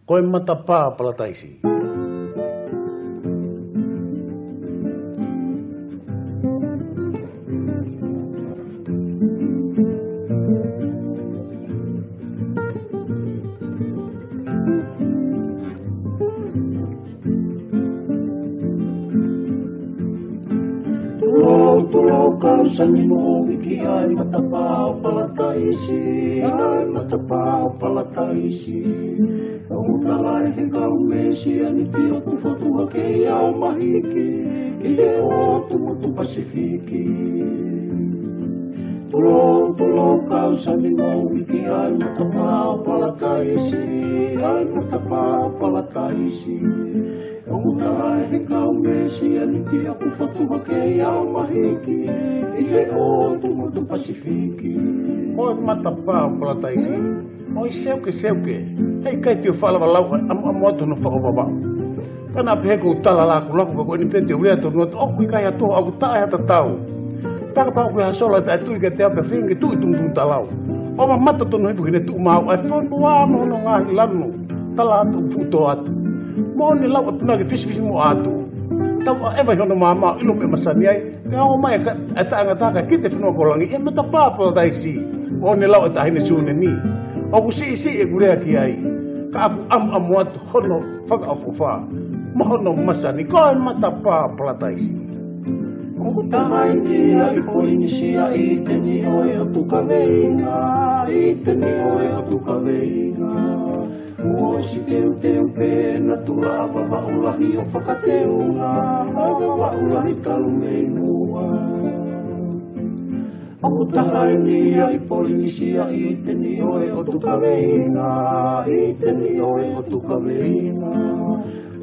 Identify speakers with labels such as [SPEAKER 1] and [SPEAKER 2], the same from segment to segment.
[SPEAKER 1] Koe matapā palataisi.
[SPEAKER 2] Kausani mo wiki ay matapao palataisi, ay matapao palataisi. Ang utalay hinggaw mesi aniti o kufotua kaya o mahiki, kile o tumutu pasifiki. Tulong kausani mo wiki ay matapao palataisi, ay matapao palataisi. Ang utalay hinggaw mesi aniti o kufotua kaya o mahiki, kile o tumutu pasifiki.
[SPEAKER 1] Koe matapā palataisi. Oi seu que. Hei kai tio fala lau amoto no whakawawau. Kana peheko tala laku ko ni pete urea to no oku kai ato au tae hata tau. Taka pa ku hasola ta tu ke te ape fingi tu tung talau. O ma mata to no ibu ne tu mau ai fon wa no no ngai lanu. Tala tu futo atu. Mo ni lau atu nagi fisi mo atu. Tau eva hono mama ilo me masani ai. Ka o mai ka ata kite fino ko langi e mata pa po daisi. O ni lau ata hine sune ni. O ku si e gure ki ai. Ka am wat hono faka afufa. Mohono masani ko matapa plataisi.
[SPEAKER 2] O tahay ni ai poinisia iteni oi o tukaveina, iteni oi o tukaveina. O si teu pena tulava vaulahi o whakateunga, vaulahi talumeinua. O tahay ni ai poinisia iteni oi o tukaveina, iteni oi o tukaveina.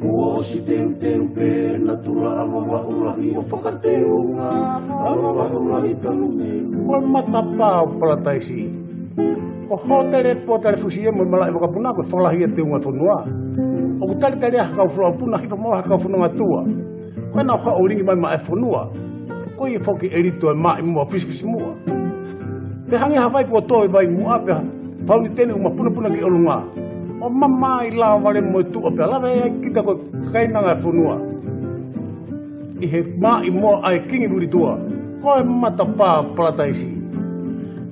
[SPEAKER 2] O si teu pena tulava vaulahi o whakateunga, vaulahi talumeinua.
[SPEAKER 1] Koe matapā palataisi. O hotere potare fusie mo malai mo kapuna ko folahi e te unga tonua. O tali haka flo puna hipa mo haka funga tua. Ko na ka oringi mai mai fonua. Ko i foki erito e mai mo fisi mo. Te hangi hawai ko toi vai mo apa. Fauni tene uma puna ki olunga. O mama i la vale mo tu apa la vai kita ko kaina nga fonua. I he mai mo ai kingi buri tua. Ko matapā palataisi.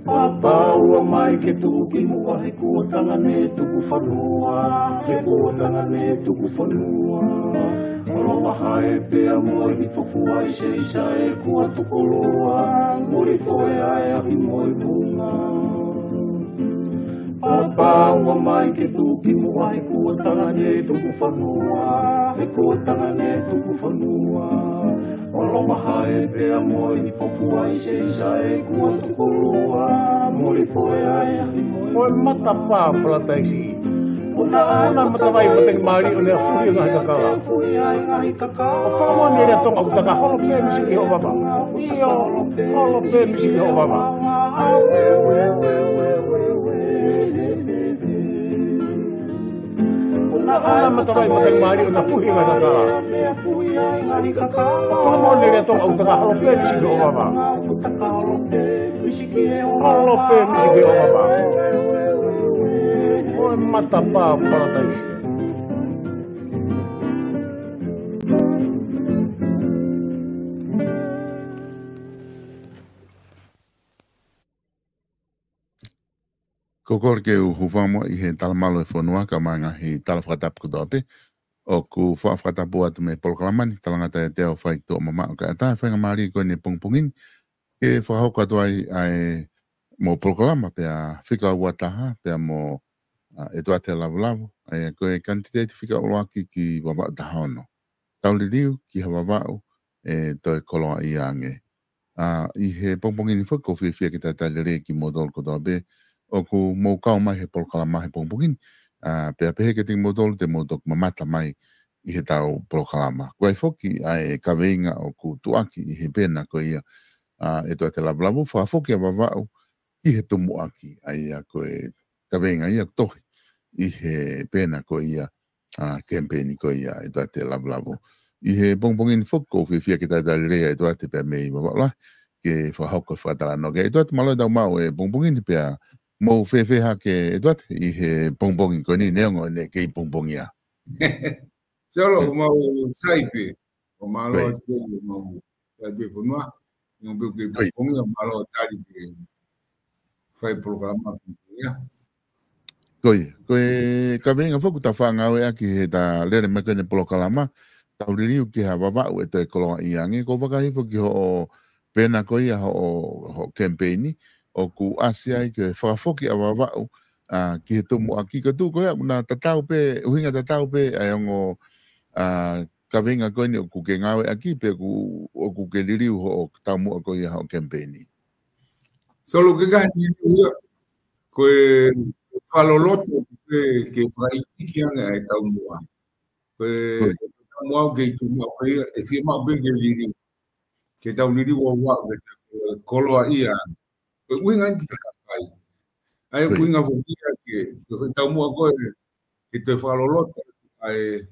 [SPEAKER 2] Papaua mai ke tuki mua he kua tangane tuku whanua, he kua tangane tuku whanua. Oloa hae pea moi ni whafua i se isa e kua tukulua, muri foe ae ahi moi munga. Papaua mai ke tuki mua he kua tangane tuku whanua, he kua tangane tuku whanua. Oloa hae pea moi ni whafua i se isa e kua tukulua, muri foe ae ahi moi munga.
[SPEAKER 1] Koe matapā palataisi. Ona matawai mateng mari o nea fuhi ngahi kakala. O whakamoa ni rea tonga utaka holo pē misi ki ho baba. Iyo, holo pē misi ki ho baba. Ona matawai mateng mari o nea fuhi ngahi kakala. O whakamoa ni rea tonga utaka holo pē misi ki ho baba. Holo pē misi ki ho baba. Koe matapā palataisi.
[SPEAKER 3] Kokor ke u hufamo I he talamalo e whanua ka manga he talawhakatapu kutope. O ku whaafkatapu atu me polkalamani talangata e teo whai tō mama o ka atai whainga maari koe ne pongpongini. Ke whahauka atu ai mo polkalama pea whika ua taha pea mo e toa te lavu ai koe kantiteti whika oloaki ki wawau taha ono. Tauliriu ki hawawau e toi koloa I ange. I he pongpongini whako whiwhia ki tai talere ki modol kotope. O ku mou kau mai he polkalama he pongpongini. Pea pehe ke ting modol te modok mamata mai I he tau polkalama. Koe whoki ai kaweinga o ku tuaki I he pena ko ia e toa te lavu whaafoki a wawau I he tumu aki ai a koe kaweinga ia tohi I he pena ko ia kempeni ko ia e toa te lavu. I he pongpongini whako whiwhia ki tai talere e toa te pea mei wawau lai ke whahauka whatara no ke e toa te maloi tau mau e pongpongini pea mo fe ha ke dot I he bongbong ko ni neongo ne ke bongbong ya
[SPEAKER 2] solo mau saipe o malo ke mau saipe punua no be ke bongbong ya malo tali ke fai programa ya
[SPEAKER 3] koi ka venga foku ta fanga we aki ta lere me ke ne polokalama ta uri ki ha baba we te kolo iangi ko vaka hi foki ho pena ko ia ho campaign o ku asia ke fa foki a baba ki to mo aki ka tu ko ya na tatau pe uhinga tatau pe ayongo ka venga ko ni ku ke ngawe aki pe ku o ku ke liri ho ta mo ko ia ho campaign
[SPEAKER 2] solo que gani ko faloloto que fai que anga e tau moa ko moa ke tu mo ko e fi ma ben ke liri que tau liri wo wa kolo ia ko winga ki ka pai ai winga vo que tau moa ko que te faloloto ai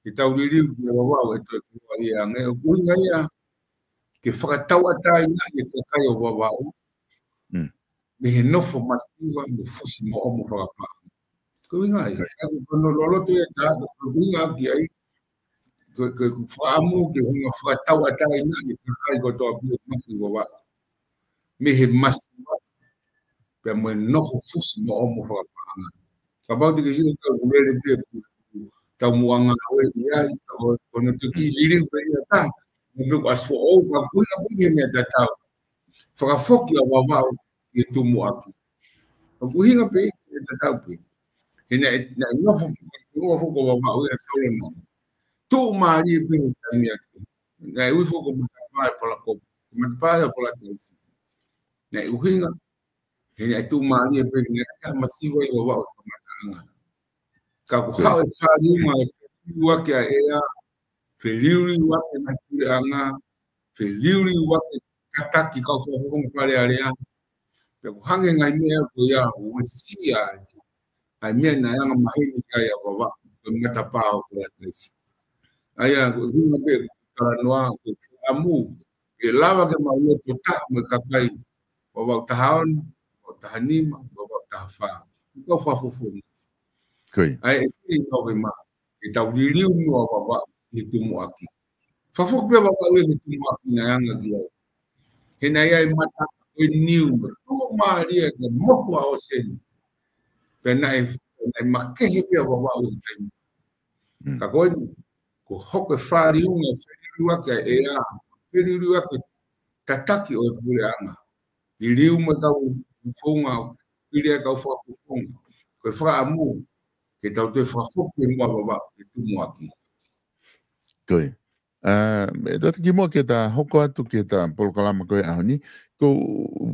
[SPEAKER 2] que tau liri wo wa e te ia nge winga ia que whakatau atai nga e te kai o wawao me he nofo masiwa me fusi mo omo whakapa. Ko inga ai, kono lolote e tā, ko inga ki ai, ko whaamu ke hunga whakatau atai nga e te kai ko toa pia masi wawao. Me he masiwa, pe mo e nofo fusi mo omo whakapa. Ka bauti ke sino ka ulele pia tau muanga oe i ai, kono tuki liring pe ia tā, me peko asfo o, ka kuina pia me te tau. Whakafoki a wawao i tumu aki. O kuhinga pe i te tau pe. Hina ngofo ko wawao i a solo no. Tū maari e pe i taimi aki. Nga e uifo ko matapae pola kopu. Matapae pola taisi. Nga e uhinga. Hina e tū maari e pe i nga masiwa i wawao ka mataanga. Ka ku hao e whaariuma e whaariu wake a ea. Whiliuri wake na tūre anga. Whiliuri wake kataki kau whahong whare area. Peko hange ngai mea ko ia uesia ai mea na yanga mahini kai a wawa ko mata pao ko atresi. Aya hunga pe karanoa ko amu ke lava ke mau to ta me kakai wawa tahaon o tahanima wawa tahafa. Ko fa fofu. Ai e no ke ma ke tau diriu no wawa ki tumu aki. Fa fofu pe wawa ki tumu aki na yanga dia. Hena ia mata e niu o maria ke moho ao sen pena e makehe pe wa wa o tem ka ko hoko fari unga feriua ke e a feriua ke tataki o pureanga I liu ma tau fonga iria ka fa fonga ko fa amu ke tau te fa foku mo wa ke tu mo aki
[SPEAKER 3] koi dot ki mo ke ta hoko atu ke ta polokalama koe ahoni ko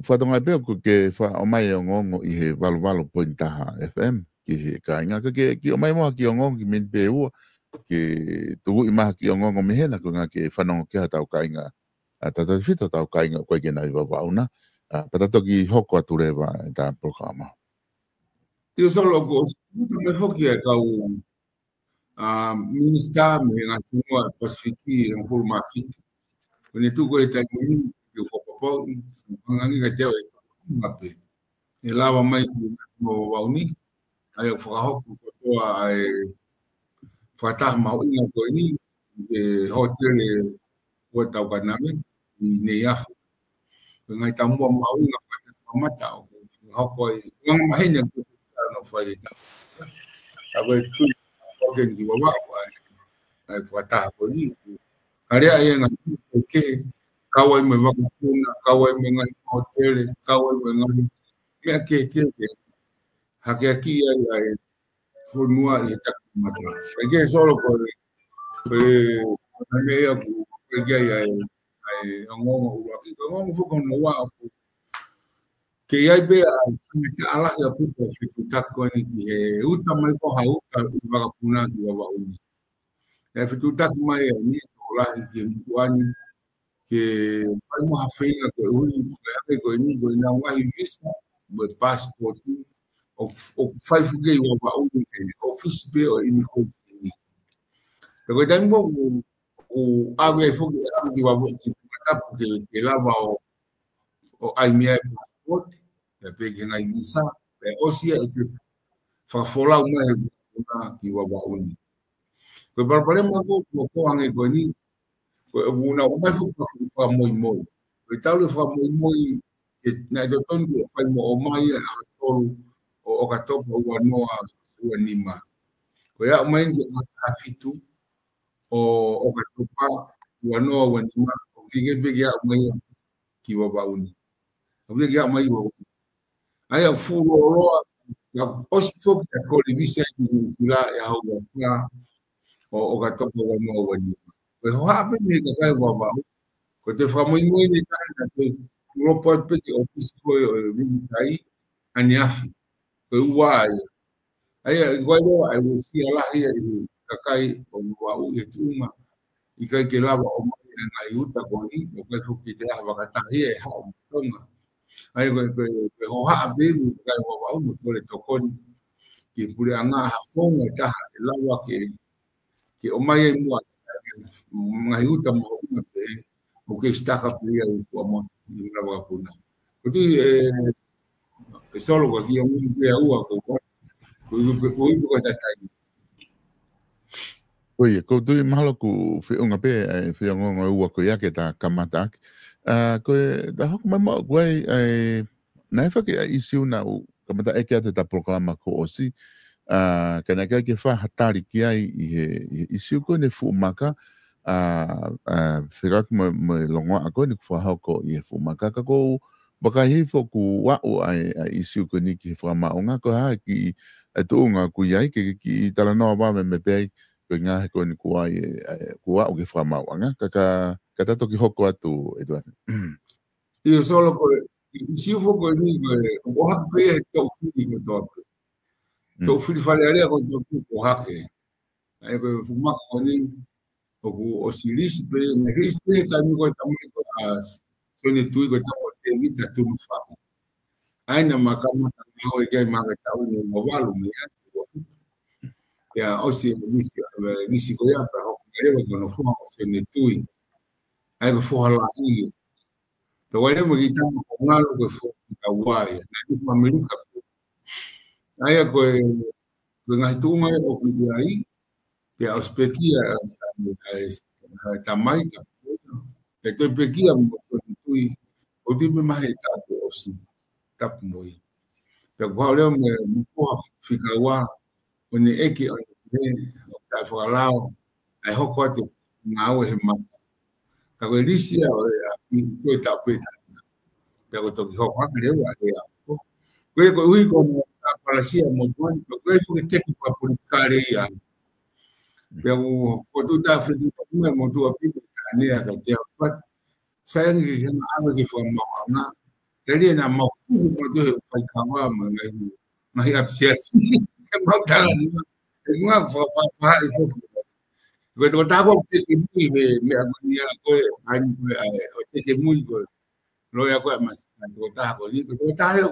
[SPEAKER 3] whatonga peo ko ke wha o mai o ngongo I he walu pointaha FM ki he ka inga ki o mai moa ki o ngongo ki min pe ua ki tuku I maha ki o ngongo mihena ko ngā ke whanongo ke ha tau ka inga tata whita tau ka inga koe ke nai wawauna patato ki hoko atu rewa I ta polokalama
[SPEAKER 2] Io solo ko me hoki e kau minister me ngā tunua Pasifiki ng Pulma Fiti. Kone tuko e tai muni ki whakapau I ngangi ka teo e ngape. E lawa mai ki mo wauni. Ai o whakahoku kotoa ai whataha maho inga koe ni e hotel e kua tau kaname I Neiafu. Ngai tamua maho inga whataha mata o hoko I ngang mahenya kotoa no whai e tau. Awe tui oke ni wawa ai whataha koe ni. Area e ngā ke kawai me wakapuna, kawai me ngai hotele, kawai me ngai mea ke. Hake aki ai whunua I taku mata. Ai ke solo koe mea ku ai ngongo uaki. Ngongo whuka no wa apu. Ke iai bea alahi a puto whitu taku ani ki he uta mai ko hauka I wakapuna ki wawa uni. E whitu taku mai e ni lahi ke mtuani ke pai moha whainga koe hui koe hake koe ni koe nga wahi visa me passport o whaifuke I wawa uni ke office be o ini koe ni. Pe koe tangi mo o awe ai fuke ki wawa ki matapu ke lava o ai mea passport pe ke ngai visa o sia e te whafolau mai na ki wawa uni. Koe parapare mako ko hange koe ni, koe una o mai wha moi moi. Koe tau le wha moi moi, na e te tonu ki whai mo o mai a tolu o katopa ua noa ua nima. Koe a mai ki a fitu o katopa ua noa ua nima, o ki peke a mai ki wawa uni. O peke a mai wawa uni. Ai a furu o roa, osi foki a kore visa i tila e hau a o katopa ua noa ua nima. Koe hoa ape me ka kai wawa uni. Ko te whamoimoi ni kai na te ropo e peke o pisikoe o ringi kai ani afi. Koe ua ai. Ai a koe roa ai wasi alahi a i kakai o wau e tunga. I kai ke lawa o mai na ngai uta ko i. O kai fuki te awa katahi e hao mtonga. Ai koe hoha ape ni kai wau me kore tokoni. Ki pure anga hafonga e taha e lawa ke o mai e mua. Ngai uta mo uma pe o que está capria o como na vacuna. Porque solo que eu não via o tá aí.
[SPEAKER 3] Oi, ko tu mahalo ku whiunga pe whiunga ua ko ia ke ta kamata. Ko da hok mai mo ko na fa ke isiu na kamata e ke ta proklama ko osi. Kana ke fa hatari ki ai isiu ko ne fu maka whirak me longa ako ni fa hoko i fu maka ko baka hi fo ku wa o ai isiu ko ni ki fa ma onga ko ha ki atunga ku ia ki tala no ba me pe ko ngā he koe ni kua o ke whamauanga, ka tato ki hoko atu, Eduardo.
[SPEAKER 2] Io solo koe, si ufo koe ni koe, o hake pe e tau whiri koe tope. Tau whiri whare area koe tope o hake. Ai koe fumaka koe ni, o si risi pe, me risi pe ta mi koe tamai koe a sone tui koe tamo te mita tunu whaka. Ai na makamata ngau e kai maka tau ni mawalu me ati. Ya osi misi ko ya pa ho ele ko no fo se ne tui ai ko fo hala i to wale mo kita ko ngalo ko fo ka wai na ni ko amerika ai ko ngai tu mai o ki ai ya ospetia ta mai ta e to pekia mo ko tui o di me mai ta ko osi ta moi ya ko le mo ko fika wa Oni eki o ta whakalao, ai hoko ate ngā au he mata. Ka koe risi a koe tau pēta. Pea koe toki hoko haka rewa e a. Koe koe ui ko mo a palasia mo tuani, koe koe teki pa politikare i a. Pea ko tu ta whitu takume mo tua pita ka nea ka te au. Sayangi ki hema awe ki whamau ngā. Te rea nā mawhuru mo tuhe whaikawa ma ngai apsiasi. Mau tala ni ngā fa i fofu. Koe tō tāko te ke mui me agonia koe ani koe o te ke mui koe. Loia koe masina tō tāko ni. Koe tō tāheo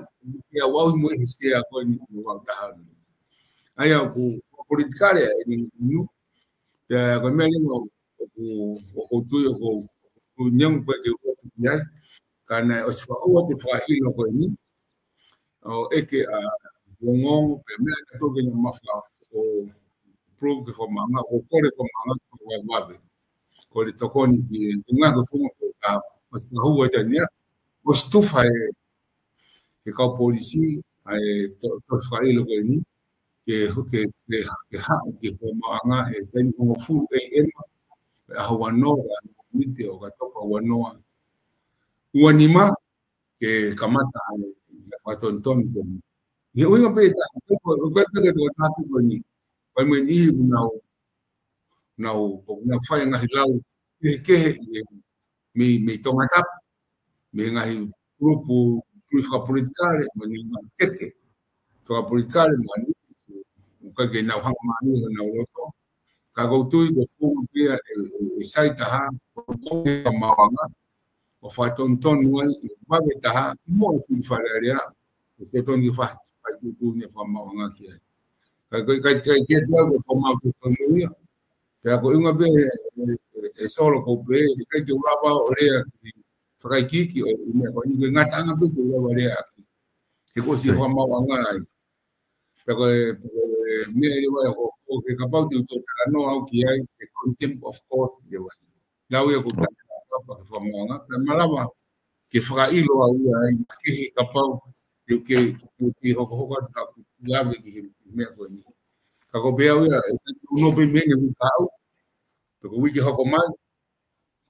[SPEAKER 2] ke a wau mui he sea koe ni koe wau tāheo ni. Ai au ku politikare e ni nu. Te koe mea lingo o koutui o kou nyong koe te uotu ki ai. Kana o si whaua te whailo koe ni. O eke a Wongongo pe mea ka toke na mawha o probe ke whamanga, o kore whamanga ko wai wawe. Ko le tokoni ki ngā ko whunga ko ka masi ka hua te nia. O stufa ke kau polisi, to whailo ko ni, ke hao ke whamanga e teni hongo furu e ema, e aho wanoa, mite o ka toka wanoa. Uanima ke kamata e watontoni ko ni. Ia uinga pe ta ko te ta ko ni vai me ni na fai nga hilau ke me tonga tap me nga hi grupo tuifa politikare me ni teke to politikare me ni ka ke na hanga mani na loto ka go tui ko fu pe e sai ta ha ko mawanga o fa ton nuai ba ta ha mo fi falaria ke ton di fa tu ne fa ma nga ki ka ke ko fa ma tu nuia pe ko unha be e solo ko be ka ke ura ba ore fa ki o me ko ni nga ta nga be tu ore aki E ko si ho mau anga. Pero me vai o que capaz de to no au que ai contempt of court de vai. Lá eu contar para que foi mau anga, malama que fra ilo au ai que capaz de que ho ta lá que me foi. Kako bea ia no be me ngi tau. Pero wiki ho ko mai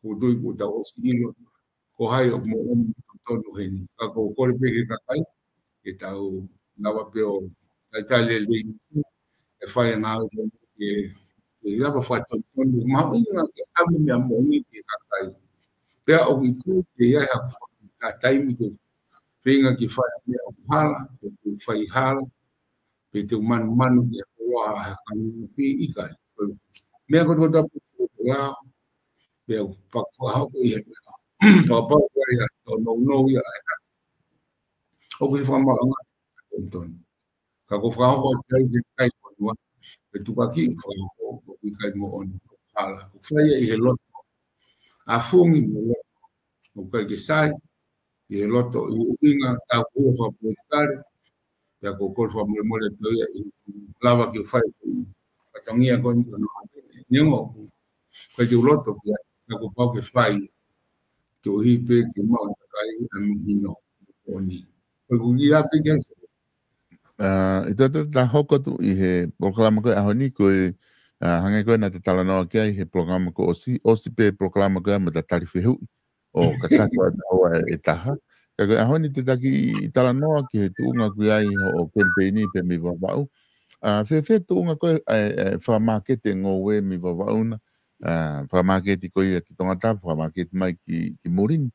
[SPEAKER 2] ko doi ko ta osilo ko hai o mo tonu heni. Kako ko le pe ka kai e tau lava peo Italia le e fai na e lava fai tonu ma ina ke ami me mo ni ke ka kai. Pe o ki ke ia ha ka tai mi te pinga ki fai me o hala ko fai hala pe te manu ki wa ka ni pi i kai. Me ko ta la pe pa ko ha ko ia pa pa ia no ia o ki fa ma ton ka ko fa ko kai ko no e tu ka ki ko ki kai mo on ala ko fa ia i lot a fungi mo o ka ke sai i loto i inga ta ko fa po kare ya ko fa mo le to ia lava ki fa ka tangia ko ni mo ko ke loto ya ko pa ke fai to hipe ke ma kai ami hino oni ko ia pe ke
[SPEAKER 3] Ito ta hoko tu i he programa ko ahoni ko hange ko na te tala no ke i he programa ko osi pe programa ko ma ta tarife hu o ka ta ko e taha ka ko ahoni te taki tala no ke tu nga ku ai o campaign pe mi va va fe tu nga ko fa market ngo we mi va va una fa market ko i ki tonga ta fa market mai ki murin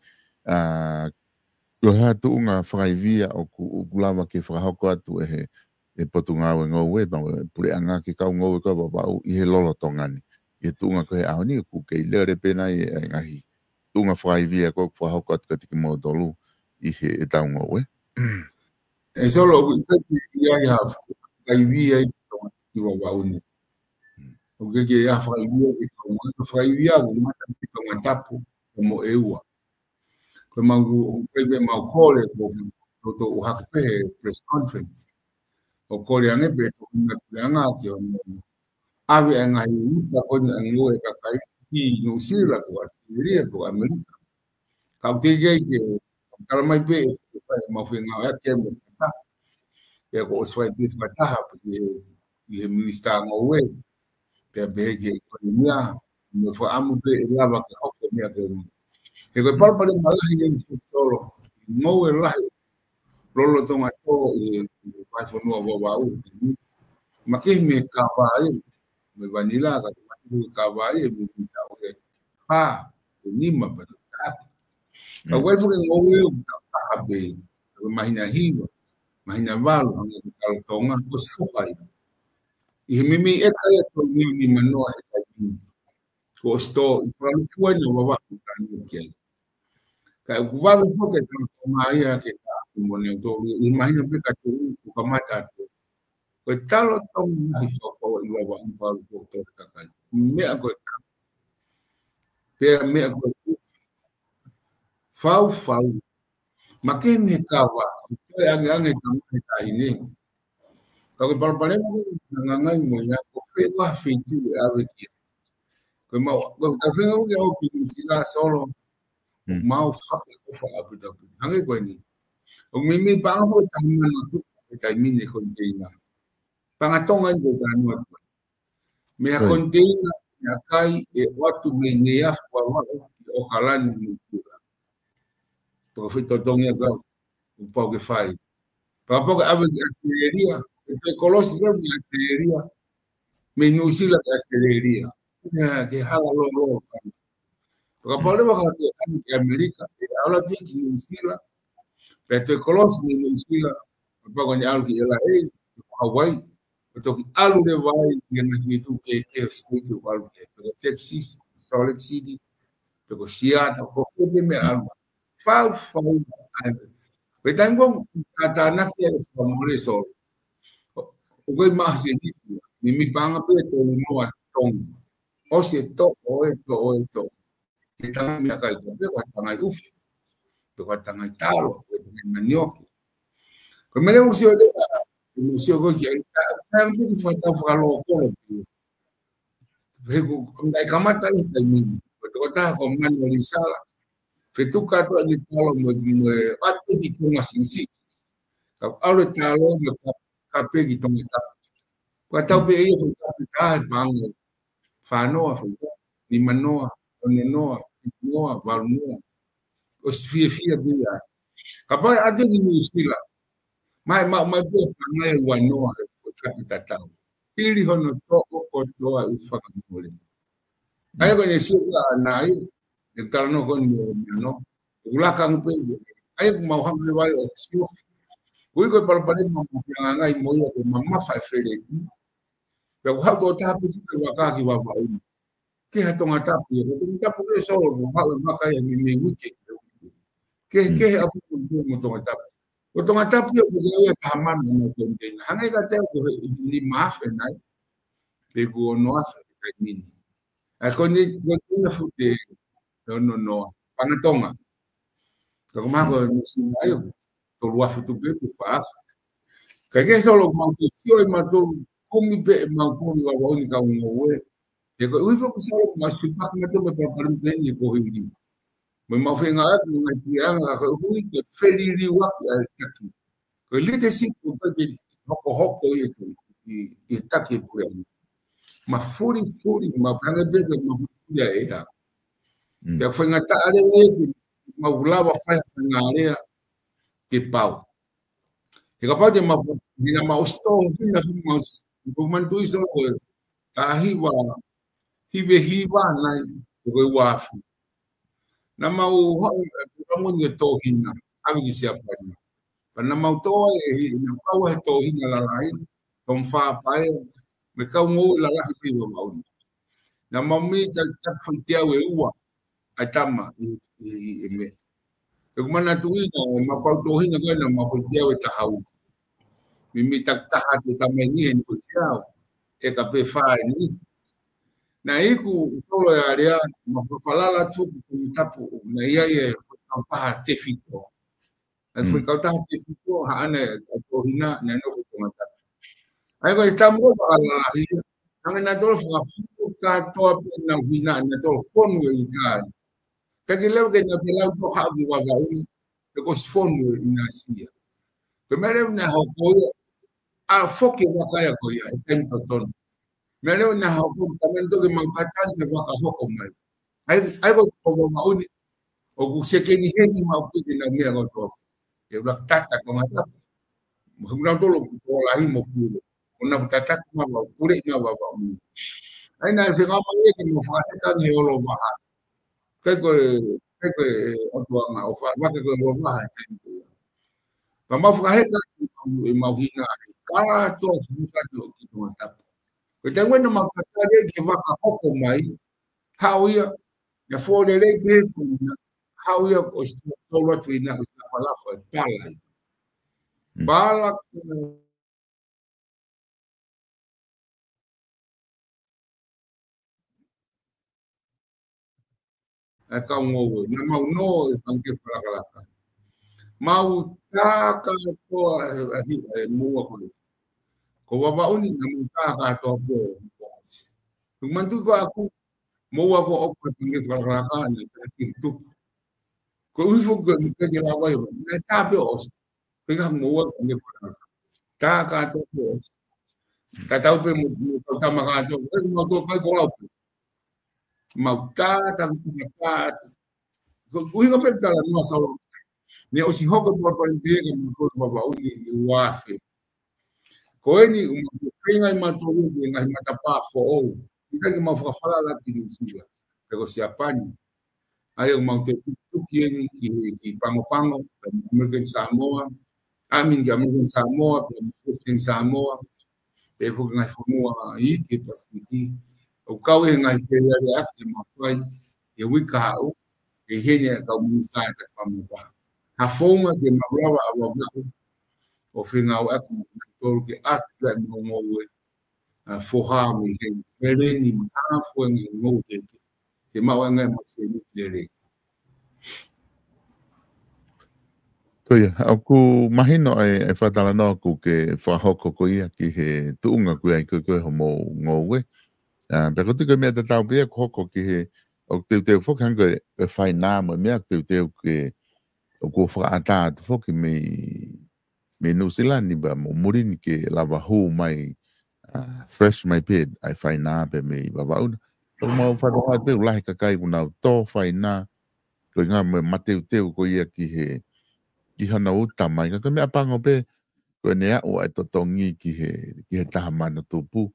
[SPEAKER 3] Lo ha tu unga whakaivia o kulama ke whakahoko atu e potu ngāwe ngau e pure anga ke kau ngau e kau wapau i he lolo tongani. I tu unga kohe ahoni ku kei leore pēna i ngahi. Tu unga whakaivia ko whakahoko atu ka tiki mō tolu i he e tau ngau e.
[SPEAKER 2] E solo ia ia whakaivia i wapau ni. O ke ia whakaivia i whakaivia o mata ki tonga tapu o mo e ua. Ko mangu febe mau kole ko to o hakpe press conference o kole ane be to nga ki o ave nga i ta o ngo e ka kai i no sila ko ria ko Amerika ka te ge ke kala mai be ma fe nga ya ke mo ta e ko swai be ta ha i minister ngo we pe be ge ko nia no fo amu be lava ka o me be e ko par pare mala hi solo no e la lolo tonga to e vai fo no va u ma ke me ka vai me vanila ka vai e me ta o pa ni ma pa ta ka vai fo no e ta be imagina hiwa imagina valo ka tonga ko fo ai e me e ka to ni mano e ko sto para no fo no va ka ni ke ka guava fo ke mai ke ta mo ne to imagina pe ka tu ka mata ko talo to mai fo i wa fa ko to ka ka me a ko pe me a ko fau ma ke me ka wa to ya nge ta me ta ine ka ko par pare nga ngai mo ya ko pe wa fi tu a ve ki ko ma ko ta fe ngo ya o ki si la solo mau fak ko fa abu da hange ko ni o mi pa ho ta ma no tu ta mi ne container pangatonga do da no me a container ya kai e watu me ne ya fa wa o kalani ni tu to fi to tonga ga un po que fai pa po que abre artillería te colosi ga mi artillería me no si la artillería que hala lo porque el problema que América habla de que New Zealand, pero el color de New Zealand, para cuando algo que la Hawaii, pero algo de Hawaii que no es que state o algo que, pero Texas, Salt Lake City, pero Seattle, porque me algo, fal, pero tengo kata nak ya semua eso, o que más se dice, mi panga pero no es tong, o se to o esto. Kita mi akai ko pe wa tangai uf pe wa tangai talo pe manioki Como ele museu de museu que é um tipo de fotografia local. Ngai kamata I taimini. Kota ko manualisala. Fetuka to ni talo mo ate di tunga sinsi. Ka aule talo mo kape ki tonga ta. Kata be ia ko ka bang fanoa ni manoa onenoa noa valnoa. Os fia dia. Kapai ate di muskila. Mai be mai wanoa ko kapita. Ili hono toko ko toa ufaka mole. Ai ko ni sila na ai tal no con no ulakang pe ai mau ham le vai skuf ui ko par pare mo nga ngai mo ya ko mamma fa fere pe ko ha do ta pu ki wa ka ki wa ba u ki ha to ngata pu ko to ta pu so mo ha ma ka ya mi wi ke apu mo to ngata ko to ngata pu ko ya ta man mo to ngai ha ngai ka te ko ni ma fe nai pe ko no asa ka ni ai ko ni ko fu te no pangatonga ka ko musim ayo to lua futu pe pa ka ke solo ma ke sio ma to komi pe ma ko ni wa ni ka un we e ko ui fo solo ma si pa ma to me pa ni ni ko hi me ma fe nga at ni ti anga ko ui ke feli ri wa ka ko le te si ko ke hoko e ta ke ko ma furi ma panga be ma ya e ya foi ngata ale e maulava faz na área que pau. E capaz de uma oston na mas comando isso a riba hiva na o wafi. Na mau vamos de tohina a mim se apana. Para mau to e na pau e tohina la lai com fa pai me ca mo la la pi mau. Na mami ta fantia we ua atama e me e kuma na tuina ma pau tohina ko na ma fantia we ta hau mimi tak taha te tameni ni ko tiao e ka pe fa ni na iku solo ya area ma falala tu ku tapu na ia e pa te fito e ko ka ta te fito ha ane tohina na no ko mata ai ko estamos ala hi anga na tolo fa fu ka to na hina na tolo fonu e ka que leu que na pela do habi wa ga un que os fonu ina sia primeiro na hokoyo a foque wa kaya ko ya tento ton me leo na hoko também do que mankatan se wa ka hoko mai ai ko ko ma uni o ku se que ni heni ma ku na me go to e la tata ko mata mo na to lo ko la hi mo ku ona tata ko ma pure na wa ba mu ai na se ga ma que mo fa ka ni o lo ba que o to ma o fa wa que lo ba vamos a ver imagina cada todos muchachos que no está pero tengo una más que va a poco más hauya ya fue le que hauya os todo lo que na palavra bala acá un ovo no mau no están que para la mau taka to ahi mua ko wa uni na taka to po mantu ko aku mua ko o ko ngi para ka ni tu ko ui fo ko ni ke la wa na ta pe os pe ga mua ko ngi para taka to po ta ta pe mo ta ma ka to mo to ka ko mau ta ta ko ui ko pe ta no sa ne o si hoko por pandemia que ko baba o ni wafe ko ni uma ma to ni ngai mata pa fo o ngai ma fa fala la tinisia pero se apani ai uma te tu tieni ki pango American Samoa amin ga American Samoa American Samoa e fo ngai fo moa i ki pasiki o kau e ngai se ya ake ma fai e wika o e henya ka umisa ta famoa a forma de mabrava a wabna o final é como todo que atla no moe a forra mi pereni ma foi no te que mau nga ma se ni dele
[SPEAKER 3] Koia, aku mahino e whatalanoa ku ke whahoko ko ia ki he tuunga ku ai koe ho mo ngowe. Pero tu ke mea te tau pia hoko ki he o teu whokanga e whai nā mo mea teu ke o ko whaata te whoki me New Zealand ba mo murini ke lava hu mai fresh mai pe ai whai nā pe me wawauna. O mau whatoha te ulahi kakai unau tō whai nā ko ngā me mateu ko ia ki he ki hana uta mai ka me apango pe ko ne o ai totongi ki he taha mana tupu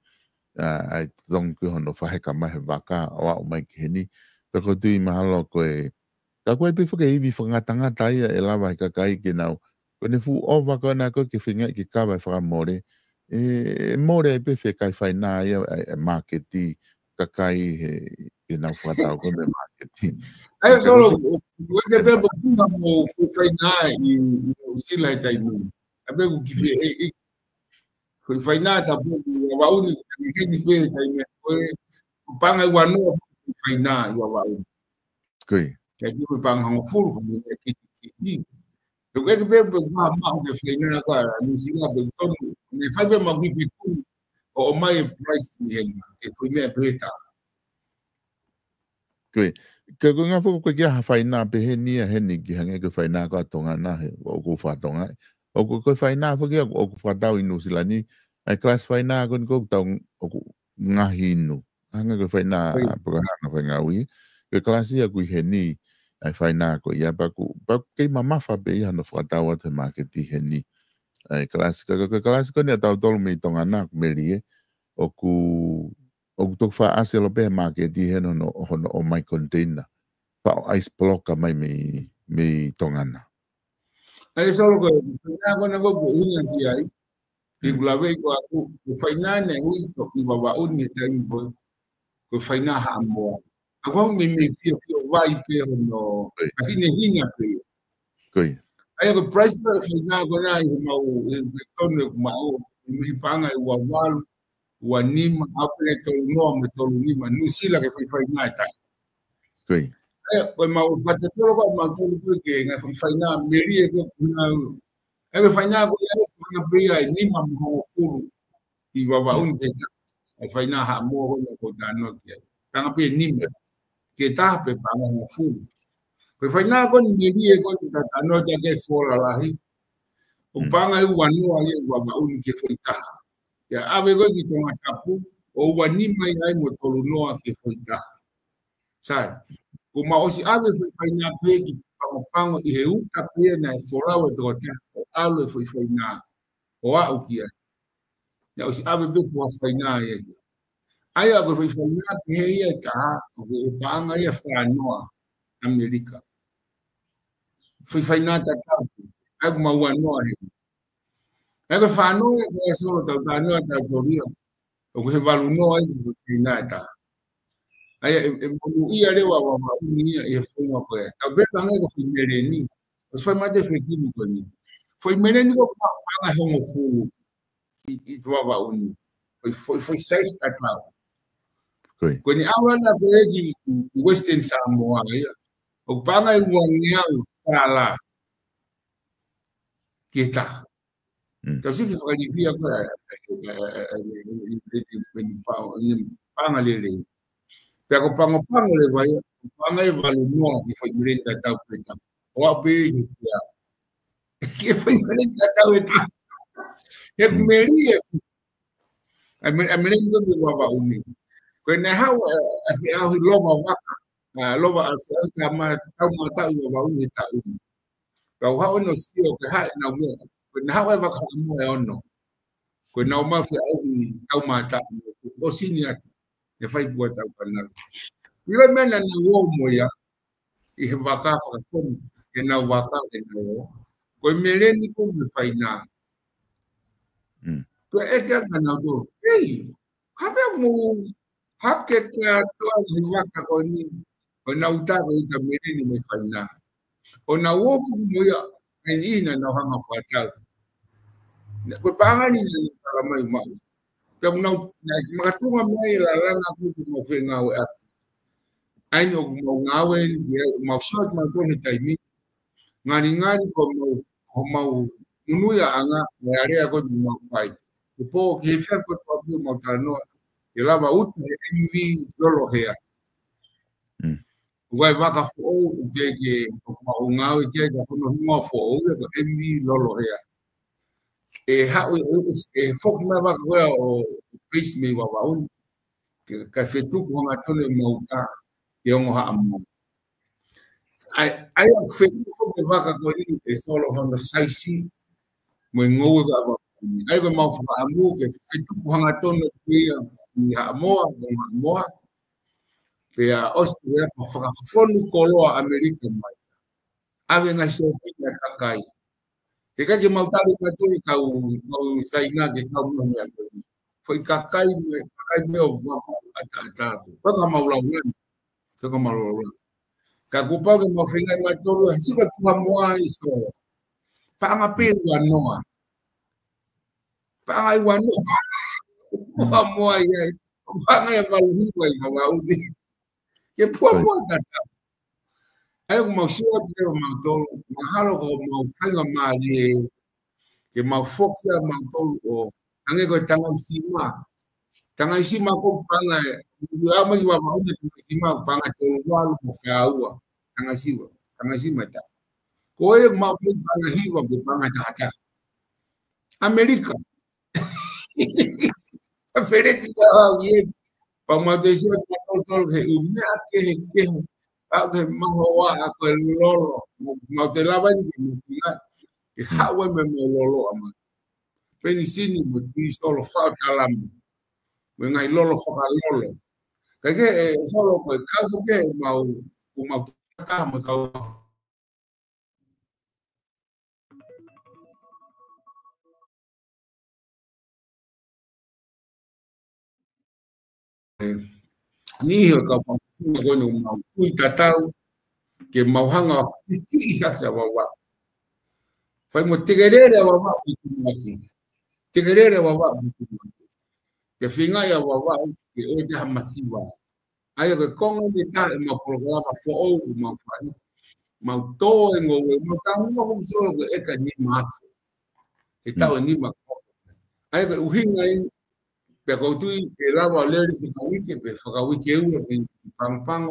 [SPEAKER 3] ai tong ko hono fa ka mai vaka o mai ki ni pe ko tu mahalo ko e ka ko pe foke ivi fonga tanga tai e lava ka kai ki nau ko ne fu ova ko na ko ki finga ki ka vai fra more more pe fe kai fai na ia marketi ka kai e na fa ta ko me marketi
[SPEAKER 2] ai solo o que te boa mo fai na e sila tai no abe ku ki foi fai na ta po wa uni ki ni pe tai me ko panga wa no fai na wa wa
[SPEAKER 3] koi
[SPEAKER 2] que eu panga ho full ko ni ki eu que be ma que fai na ka ni sila be to ni fai be ma ki o mai price ni que foi me preta
[SPEAKER 3] Koe, ka ko ngā whako koe kia hawhai nā pe he nia he ni ki hange ko whai nā ko atonga nā he o ko whatonga. O ko koe whai nā whaki o ko whatau inu sila ni, ai klas whai nā ko ni ko tau o ko ngahi inu. Hanga ko whai nā pukahana whai ngā ui. Ko klas ia kui he ni ai whai nā ko ia paku kei mamafa pe ia no whatau atu he marketi he ni. Ai klas ko ni a tau tolu me i tonga nā ku meri o ku o ku toku wha ase lo pehe marketi he no hono o mai container. Pa o ice block mai me tongana.
[SPEAKER 2] Ai solo ko na ko na ko unya ki ai. Ki gulawe ko aku ko faina ne ui to ki baba uni tai bo ko faina ha mo. Ako me fio vai pe no. Aki ne hinga pe.
[SPEAKER 3] Koi.
[SPEAKER 2] Ai ko price ko faina ko na i mau e tono mau mi panga i wa wal wa nima apre to no me to nima nu sila ke faina tai.
[SPEAKER 3] Koi.
[SPEAKER 2] Pues mau fate todo ko mau todo que nga faina meri ko na e faina ko ya na bria ni ma mo furu i baba un te e faina ha mo ko ta no ke ta pe ni me ke ta pe pa mo furu pe faina ko ni meri ko ta no ta ke fola la hi o panga i wanu ai baba un ke foita ya ave ko ki to matapu o wani mai ai mo tolu no ke foita sai kuma o si ave foi faina pe ki pango i he uta pe na forawe to te ave foi faina o a o kia ya o si ave be po faina ye ai ave foi faina pe ye ka o panga ye fanoa Amerika foi faina ta ta ai kuma wa no he ai ko fanoa ko so ta ta no ta toria o ko valu no ai faina ta ai ia lewa wa unia e fonga ko e talvez não é foi mereni mas foi mais efetivo com ele foi mereni ko pa homo fu e doava uni foi seis tá claro quando a na de Western Samoa o panga e o anel para lá que tá então se que foi de via para panga lele pero pango le vai panga e vale no que foi direita tal preta o abe ya que foi direita tal preta e meria a merengue do baba uni quando how assim a loba vaca loba assim tá mais tá baba uni tá uni então how no skill que ha na mo quando how eva como é ono quando não mais tá mata o sinia e fai buat au kana ila mena na wo moya e vaka fa kom e na vaka e no ko meleni ko me fai na to e ka kana do ei kabe mo hakke ka to e vaka ko ni o na uta ko ta meleni me fai na o na wo fu moya e ina na hanga fata ko pangani na mai mai então não mas tu também lá na puta no final aí no ngawe uma shot mas com time ngari como o mau nuia anga me area ko di mau fai o po ke fa ko to mau tano e lava uti MV lolo hea Uai waka fo te ke o ngau te ke kono hinga fo o ko MV lolo hea e ha e fo me waka o face me wa un ke ka fetu ko nga tole mau ka e ngo ha amu ai fetu ko me waka ko ni e solo hono saisi mo ngou ga ba ai ko mau fa amu ke fetu ko nga tole ke ni ha moa moa pe a Austria pa whakawhonu koloa Amerika mai. Awe ngai se pina kakai. Te kake mautari katuri kau saina ke kau mene a koe. Foi kakai me o wapa ataatape. Waka maulaunan. Taka maulaunan. Ka kupau ke mawhingai matoro, sika tuha moa iso. Paanga pēru anoa. Paanga i wanoa. Moa moa iai. Paanga i waluhiwa i mawauni. Ke pua moa tata. Ai ko mau sia te mau tolo, mahalo ko mau whainga maari ke mau whokia mau tolo o ange ko tangaisima. Tangaisima ko panga ama i wama une tangaisima ko panga tolo walu ko whiaua. Tangaisima ta. Ko e mau panga hiwa ko panga tata. Amerika. Fereti ka hau ie. Pa mau te sia tolo ke umea ke Ake mahoa ako lolo, mau te lava ni ke mutina, ke hawe me lolo ama. Peni sini mo ti solo fa kalamu. Me ngai lolo fa lolo. Kake solo ko kaso ke mau ka mo ka. Ni ka pa ko no mau kui tatau ke mau hanga ti ka sa wa. Fai mo tigerere wa wa ki. Tigerere wa wa ke finga ya wa wa ke o te hamasiwa. Ai ke konga ni ta ma programa fo o ma fa. Ma to ngo mo ta ngo ko so ke ka ni ma. E ta ni ma. Ai ke uhinga pe ko tu ke lava le se ka wiki pe ka wiki e pang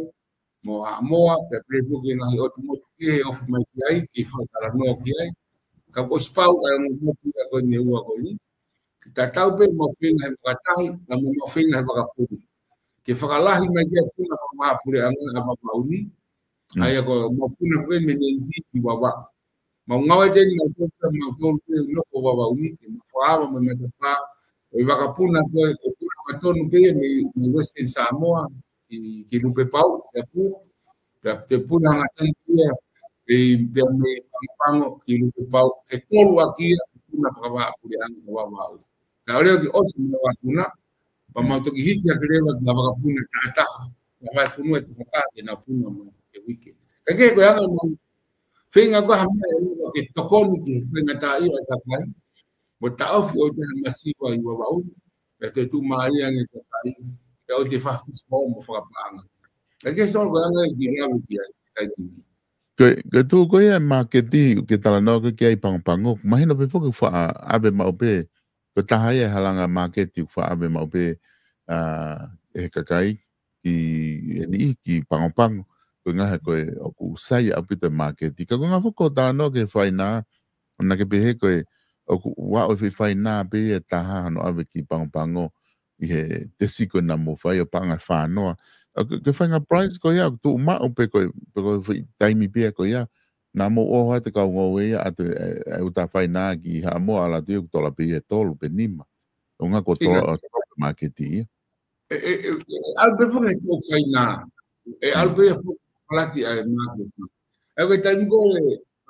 [SPEAKER 2] moa pe prevu ke na o mo ke of mai ai ke fa kala no ke ai ka ko spau ka mo ko ni ua ko ni ka tau pe mo finga ka tai ka mo finga ka pu ke fa lahi mai ke pu na ma pu re anga ma pauni ai ko mo pu na pe me ni di wa wa mo ngawe te ni mo to no ko wa wa uni ke mo fa mo me pa o wakapuna ko e puna matonu pe me Western Samoa ki lupe pau te puna ngatan kia e me pango ki lupe pau e tolu aki puna kawa puri ang wa wa ka ole ki osi me wa puna pa mauto ki hiti akrewa ki wakapuna tata wa funu e tuka ke na puna mo e wiki ka ke ko yang mo finga ko hamna ke tokoni ki finga ta i ta kai mo ta ofi o te masiwa i wa au e te tu maria nge te kai e o te fa fismo mo fa panga e ke so ko nga ki nga ki ai
[SPEAKER 3] ke tu ko ia marketing ke tala no ke ai pango imagino pe foku fa ave ma ope ko ta hai halanga marketing fa ave ma ope e kakai ki ni ki pango ko nga ko o ku sai ape te marketing ka nga foko tala no ke fa na ke pe ko o wa o fai na pe e taha no ave ki pango i he te siko na mo fai o panga fa no ke fai nga price ko ya tu ma o pe ko fai taimi pe ko ya na mo o ha te ka ngo we ya ate e uta fai na ki ha mo ala te ko la pe e tolu pe nima o nga ko to marketing
[SPEAKER 2] albe fo ko fai na e albe fo plati a marketing e we taimi ko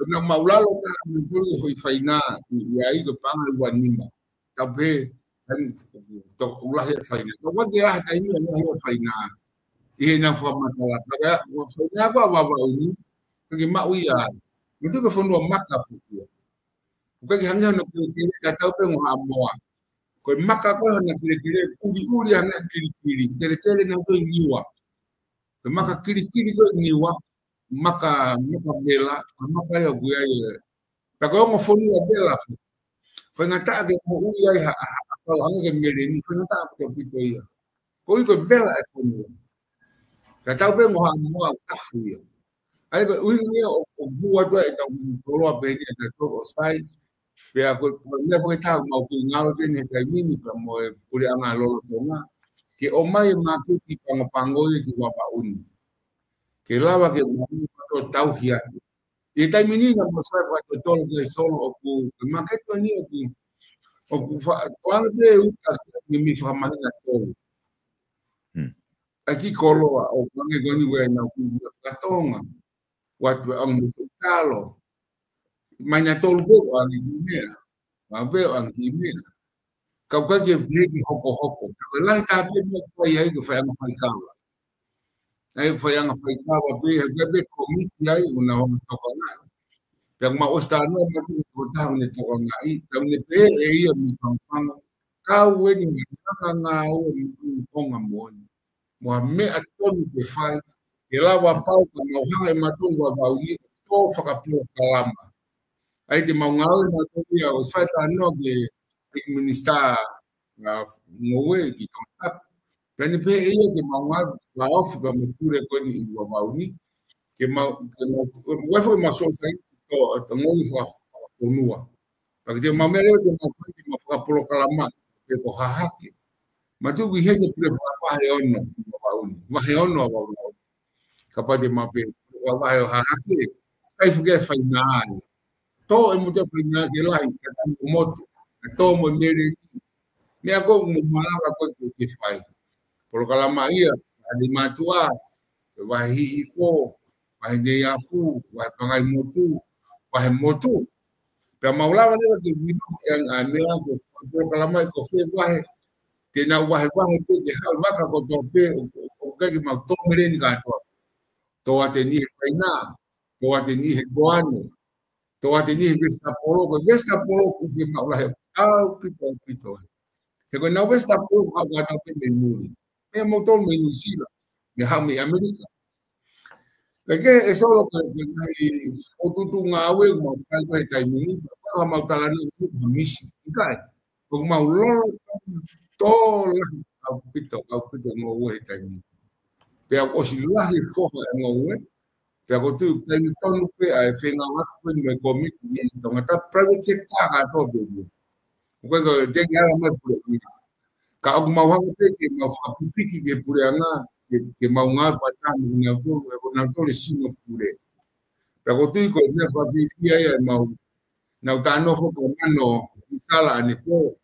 [SPEAKER 2] na maulalo ka mo ko fai na i ai ko panga wa nima ta be to ulah ya fai na ko dia ta ini na fai na i na fa matala ka wa fai na ba ba uni ke ma wi ya itu ke fondo maka fu ko ke hanga no ke ka ta pe mo amoa ko maka ko na kile uri ana kili tele na to niwa ko maka kili ko niwa maka bela maka ya guya Tako ngo fonu a bela. Foi ngata ke mo uia ha ko anga ke mele ni foi ngata ko pito ia. Ko i ko vela e fonu. Ka tau pe mo ha mo a kafu ia. Ai ko ui ni o bua to e tau ko lo pe ni te to sai. Pe a ko ne po ta mo ki ngalo te ni te mini pa mo e puri anga lo to nga. Ke o mai ma tu ki pango i ki wa pa uni. Ke lava ke mo to tau hia. E tai menina mo sai fa to tolo de solo o ku market ni o ku fa quando eu me fa mais na tolo aqui colo o quando goni we na ku katonga watu ang musukalo manya tolo ko ang imea ma be ang imea ka ka ke bi hoko hoko ka la ta pe mo ko ia ko fa ang fa kawa ai fa ang fa kawa be komiti ai una ho to na yang mau stano mati ko tahu ni to ngai tam ni pe e ia mi pang kau weni nga o ni ponga mon mo me aton te fai e la wa pau ka mau hanga e matung wa bau ni to whakapio kalama ai te mau ngau e matung ia o sai ta no ke minista ngoe ki tongap pene pe e ia ke mau ngau la ofi ba me kure ko ni wa bau ni ke mau wa foi ma so sai to ngoni fa konua pa ke mau mele te mau fa polo kalama ke ko hahaki ma tu wi hege pre fa he ono wa he ono wa kapa de ma pe wa he hahaki ai fuge fa nai to e mo te fa nai ke lai ka moto to mo mele me ago mo mala ko ke fai polo kalama ia ali matua wa hi fo wa de ya fu wa pangai motu wahe motu pe maulawa ni ke vino yang anela ke ko kalama ko fe wahe te na wahe pe ke hal waka ko to pe o ke ma to mere ni ka to ate ni faina to ate ni he goane to ate ni vesta polo ko ke maulahe au pito ke ko na vesta polo ka wa to pe menuri me mo to menuri sila me ha me america. Perché è solo per ho tutto un awe ma fai quei cammini ma ma talano amici sai come un loro to au pito no we cammini per o si la si fo no we per o tu tem tonu pe ai fenga wa ko me komi ni to ngata private sector ka to be ko te ya ma pu ka o ma wa pe ke ma fa piki ke pu ana que mau ngā whatanu na tole sino pure. Pea ko tui ko mea whawhiwhia ia mau nau tāno hoko mano i sala ane po.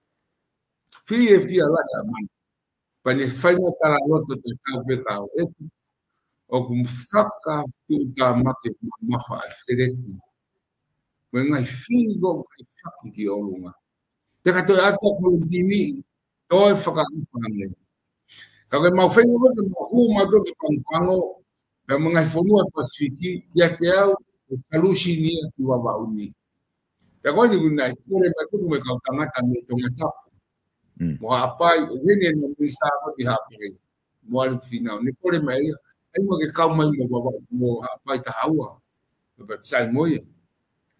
[SPEAKER 2] Whia laka mano. Pa ne whainga tala loto te tau pe tau etu. O kum whaka tu tā mate mawha a wheretu. Me ngai whigo kai whaki ki olunga. Te katoe ata kolutini, toi whakakuwhange. Kalau mau feng apa tu mau ma tu pangpango, memang ai fonua Pasifiki ya kau solusi ni tu bapa uni. Ya kau ni guna itu mereka tu mereka tangata ni tongata. Mau apa ini yang bisa apa dihapai. Mau final ni kau mai, ai mau ke kau mai mau bapa mau apa itu hawa. Lepas saya mau ya.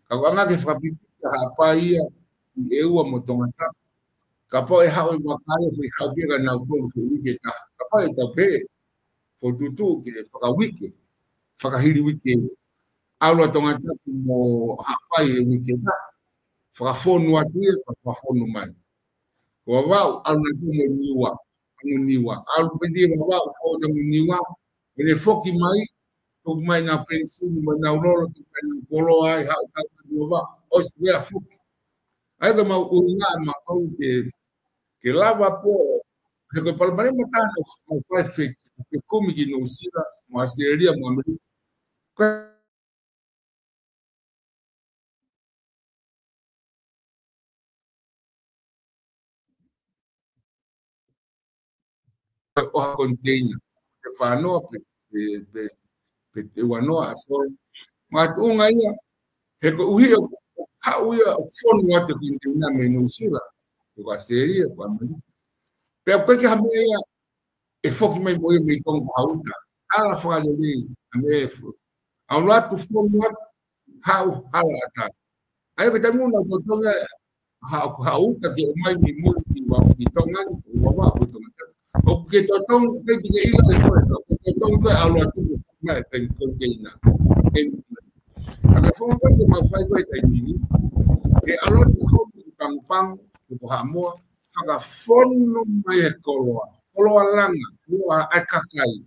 [SPEAKER 2] Kalau angkat ke fabi apa ia eu mau tongata. Kapo e hao wakare fui habira na utolo fui wiki ta. Kapo e tape, fo tutu ki e whakawiki, whakahiri wiki. Aula tonga tapu mo hapai e wiki ta. Whakafonu atu e, whakafonu mai. Kua wau, alu na tu mo niwa. Alu pedi e wau, fo mo niwa. Ene foki mai, tuk mai na pensini, ma na urolo, tuk mai na kolo ai, hao tapu wau. Ois wea foki. Ai ka mau uringa ma au ke lava po ke ko palmare mata no perfect ke komi ki no sira ma seria mo amri o container ke fa no pe te wano aso ma tu ngai he ko uhi ha uia fon wa te container me no sira ko seria ko amri pe ko ke ha me e foki mai mo me kon hauta ala fale ni ame au latu fon wa hau hala ta Ai que tamu na totonga ha uta ke mai mi multi wa ki tonga wa wa utonga. O ke totong ke ke ila ko totong ke alo tu mai ke container. Aga fo ko ke ma fai ko ai ni. Ke alo tu so pang ko ha mo saka fono mai koloa langa ua akakai.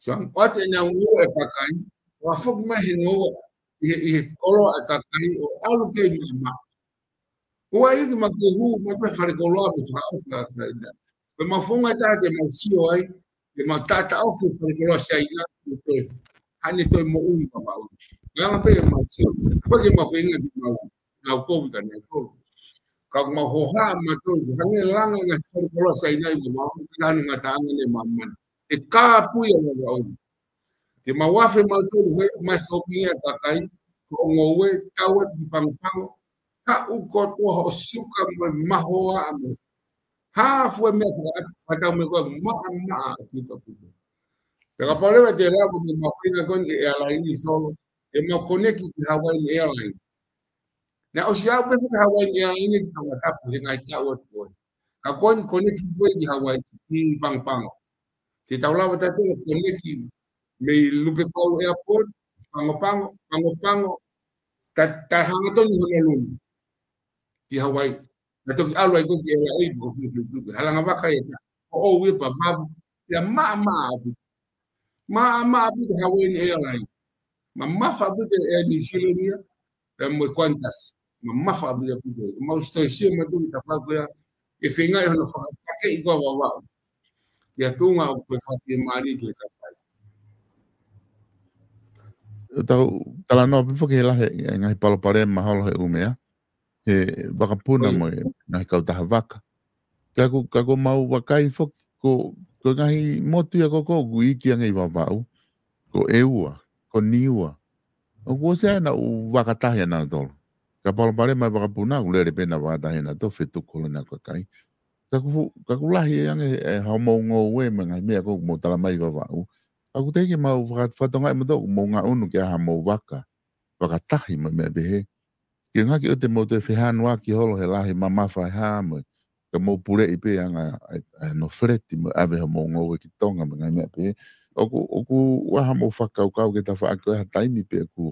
[SPEAKER 2] So what nya ua akakai wa fok mai no i koloa akakai o alu ke ni ma. Ua i ma ke hu ma pe fare koloa pe fa ofa ka. Pe ma fonga ta ke ma sio ai ke ma tata ofa fare koloa sai na pe. Hani to mo un pa ba. Nga pe ma sio. Ko ke ma fenga di ma la ko ka na to. Kau mau hoha matul, hangi langa na sekolah saya ini mau kan ngatang ni maman. Kapu yang mau. Di mawafe matul, masuknya kakai, kongowe kawat di pang-pang, ka ukot wah suka mahoa amu. Ha fue me fata me ko ma gitu. Pero problema de la como me fui con airline solo, e me conecto con Hawaiian Airlines. Na o siya pa sa Hawaii Airlines ito matapos yung ay tawat ko. Kakon connect foi di Hawaii ni Pang-Pang. Ti tawla ba tato connect may Lupe Pau Airport, Pango tatahang ito ni Honolulu. Di Hawaii. Nato alway ko di Hawaii ko fi halang ba kay ta. O wi pa ba ya ma di Hawaii Airlines. Mamma fa bu de New Zealand mo quantas mamma fa bu de mo sto insieme tu ta fa ya e finga yo no fa ke igual wa ya tu nga o fa ke mali ke ka pai
[SPEAKER 3] Tau tala no pe ke la ngai palo pare ma holo he umea e bakapuna mo na ka ta vaka ka ko mau wakai fo ko ngai motu ya ko gui ki ngai wa ko eua ko niua o ko se na u wakatahi na tolo ka palo pare ma bakapuna u le pena wakatahi na to fetu ko na ko kai ka ku lahi yang e ha mo ngo we ngai me ko mo tala mai wa aku te ke mau fatonga mo do mo nga unu ke ha mo wakatahi mo me behe ke nga ki o te mo te fehan wa ki holo he lahi mama fa ha mo ka mo pure ipe yang no freti mo ave mo ngo we ki tonga mo ngai me behe oku wa mo fakau kau ke ta fa ko ha taimi pe ku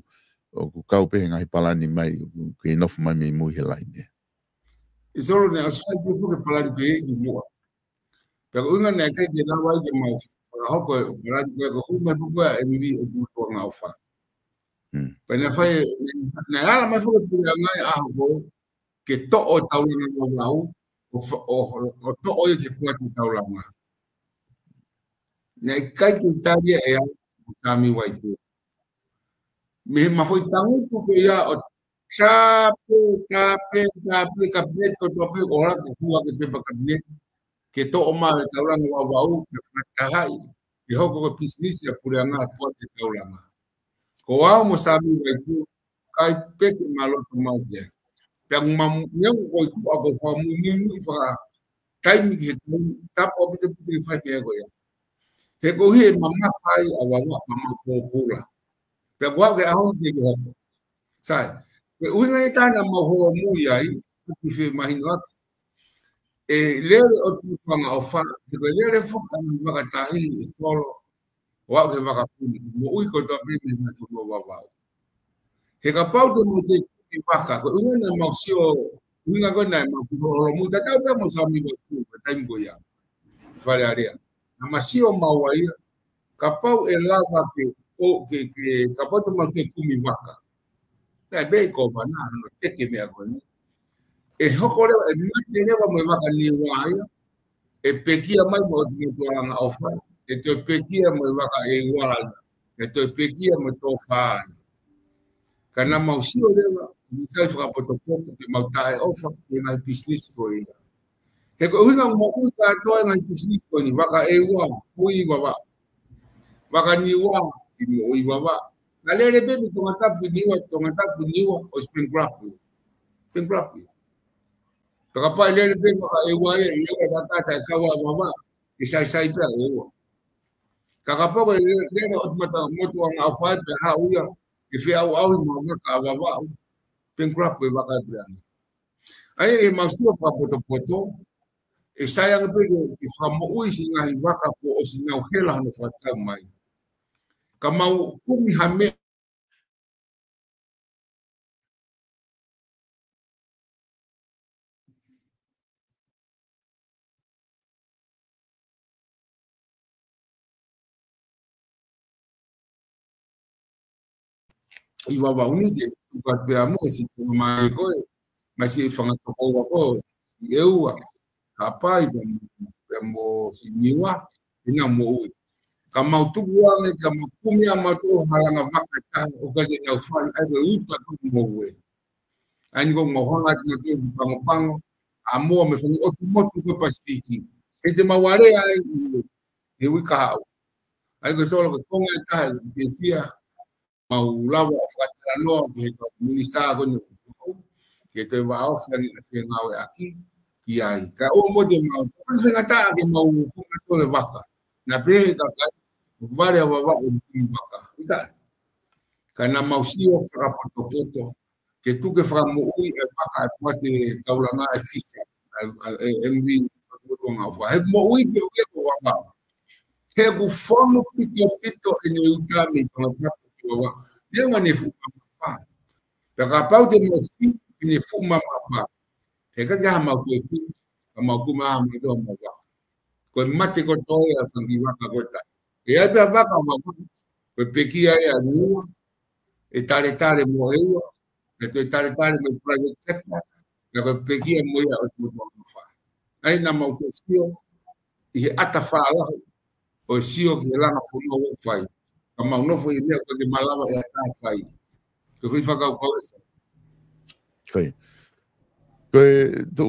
[SPEAKER 3] o kau pe ngai palani mai ke no mai me mo he lai ne
[SPEAKER 2] isolo ne asai pe fu ke palani pe ki mo pero unga ne ke de la wai ke mau ho ko palani pe ko hu me fu ko e mi o tu to nga fa pena fai na ala mai fu ke ngai a ho ke to o tau na no ngau o to o ke ku tu tau la ma ne kai tu taria e a kami wai tu me ma foi tangu tu ke ya o kape ko to pe ora ko ku ke pe kape ke to o ma tau la no wa ke kai e ho ko business ya pura nga po te tau la ma ko wa mo sami wai tu kai pe ke malo to ma dia yang mam yang ko tu ako fa mu ni fa kai mi ke ta po te fa ke ko ya he ko hi mama fai awa mama ko pula pe wa ke ahon ke ko sai pe unga ita na mo ho mu yai ki fe mahinat e le o tu panga o fa ke le fo ka ma ka tahi solo wa ke va ka pu mo ui ko to be me so wa he ka pau te mo te ki paka ko unga na mo sio unga ko na mo ko lo mu ta ta mo sa mi ko ta mi ko ya fare area na masio mawai kapau e lava ke o ke kapau te mo te kumi waka ta be ko bana no te ke me ko ni e hokore e mate ne wa mo waka ni wa e pekia mai mo te to anga ofa e te pekia mo waka e wa e te pekia mo to fa kana mau sio le ni kai fra poto poto ke mau tai ofa ke na business ko ia he ko hinga mo ku ta to na business ko ni waka e wa ui wa waka ni wa si mo ui wa na le be mi tonga ta ni wa o spin graph ka pa le be waka e wa e wa ta ka wa e sai pra e wa ka pa le o mata mo to nga fa ha uia e fe au mo ka wa Pengkrap e waka biang. Ai e mausio fa poto e saya nga pego i fa mo ui si nga i waka po o si nga ukela no fa tau mai. Ka mau kumi hame i wawa unide ka pe amo si mai ko mas si fanga to ko i eua ka pai pe mo si niwa ina mo ui. Ka mau tukuange ka mau kumi ama to halanga waka ka o ka je nga ufai ai ko uta ko mo ui. Ai ko mo honga ki to pango amo me fanga o motu ko pasiki. E te maware ai e wi ka ai ko solo ko konga ka fia mau lawa afata no ke ko minista ko no ke te va ofa ni ke ngawe aki ki ai ka o mo de mau ko se ngata ke mau ko to le vaka na pe ka ka vale wa wa o vaka ita kana mau sio fra poto ke tu ke fra mo ui e vaka e pate kaulanga e fise mv ko nga fa e mo ui ke ko wa he ku fono pito e no utami ko na wa dia ngane fu pa da ka pau te mo fi ni fu ma pa he ka ga ma ku fi ma ku ma do ma ga ko mate ko to ya sangi wa ka gota e a da va ka ma ko peki ya nu e tale mo eu e te tale mo project sector ya ko peki mo ya o mo fa ai na ma to sio e ata fa o sio ki langa fu no wo fai kama no foi dia ko de malava e ata fai ko fui fa ka ko esa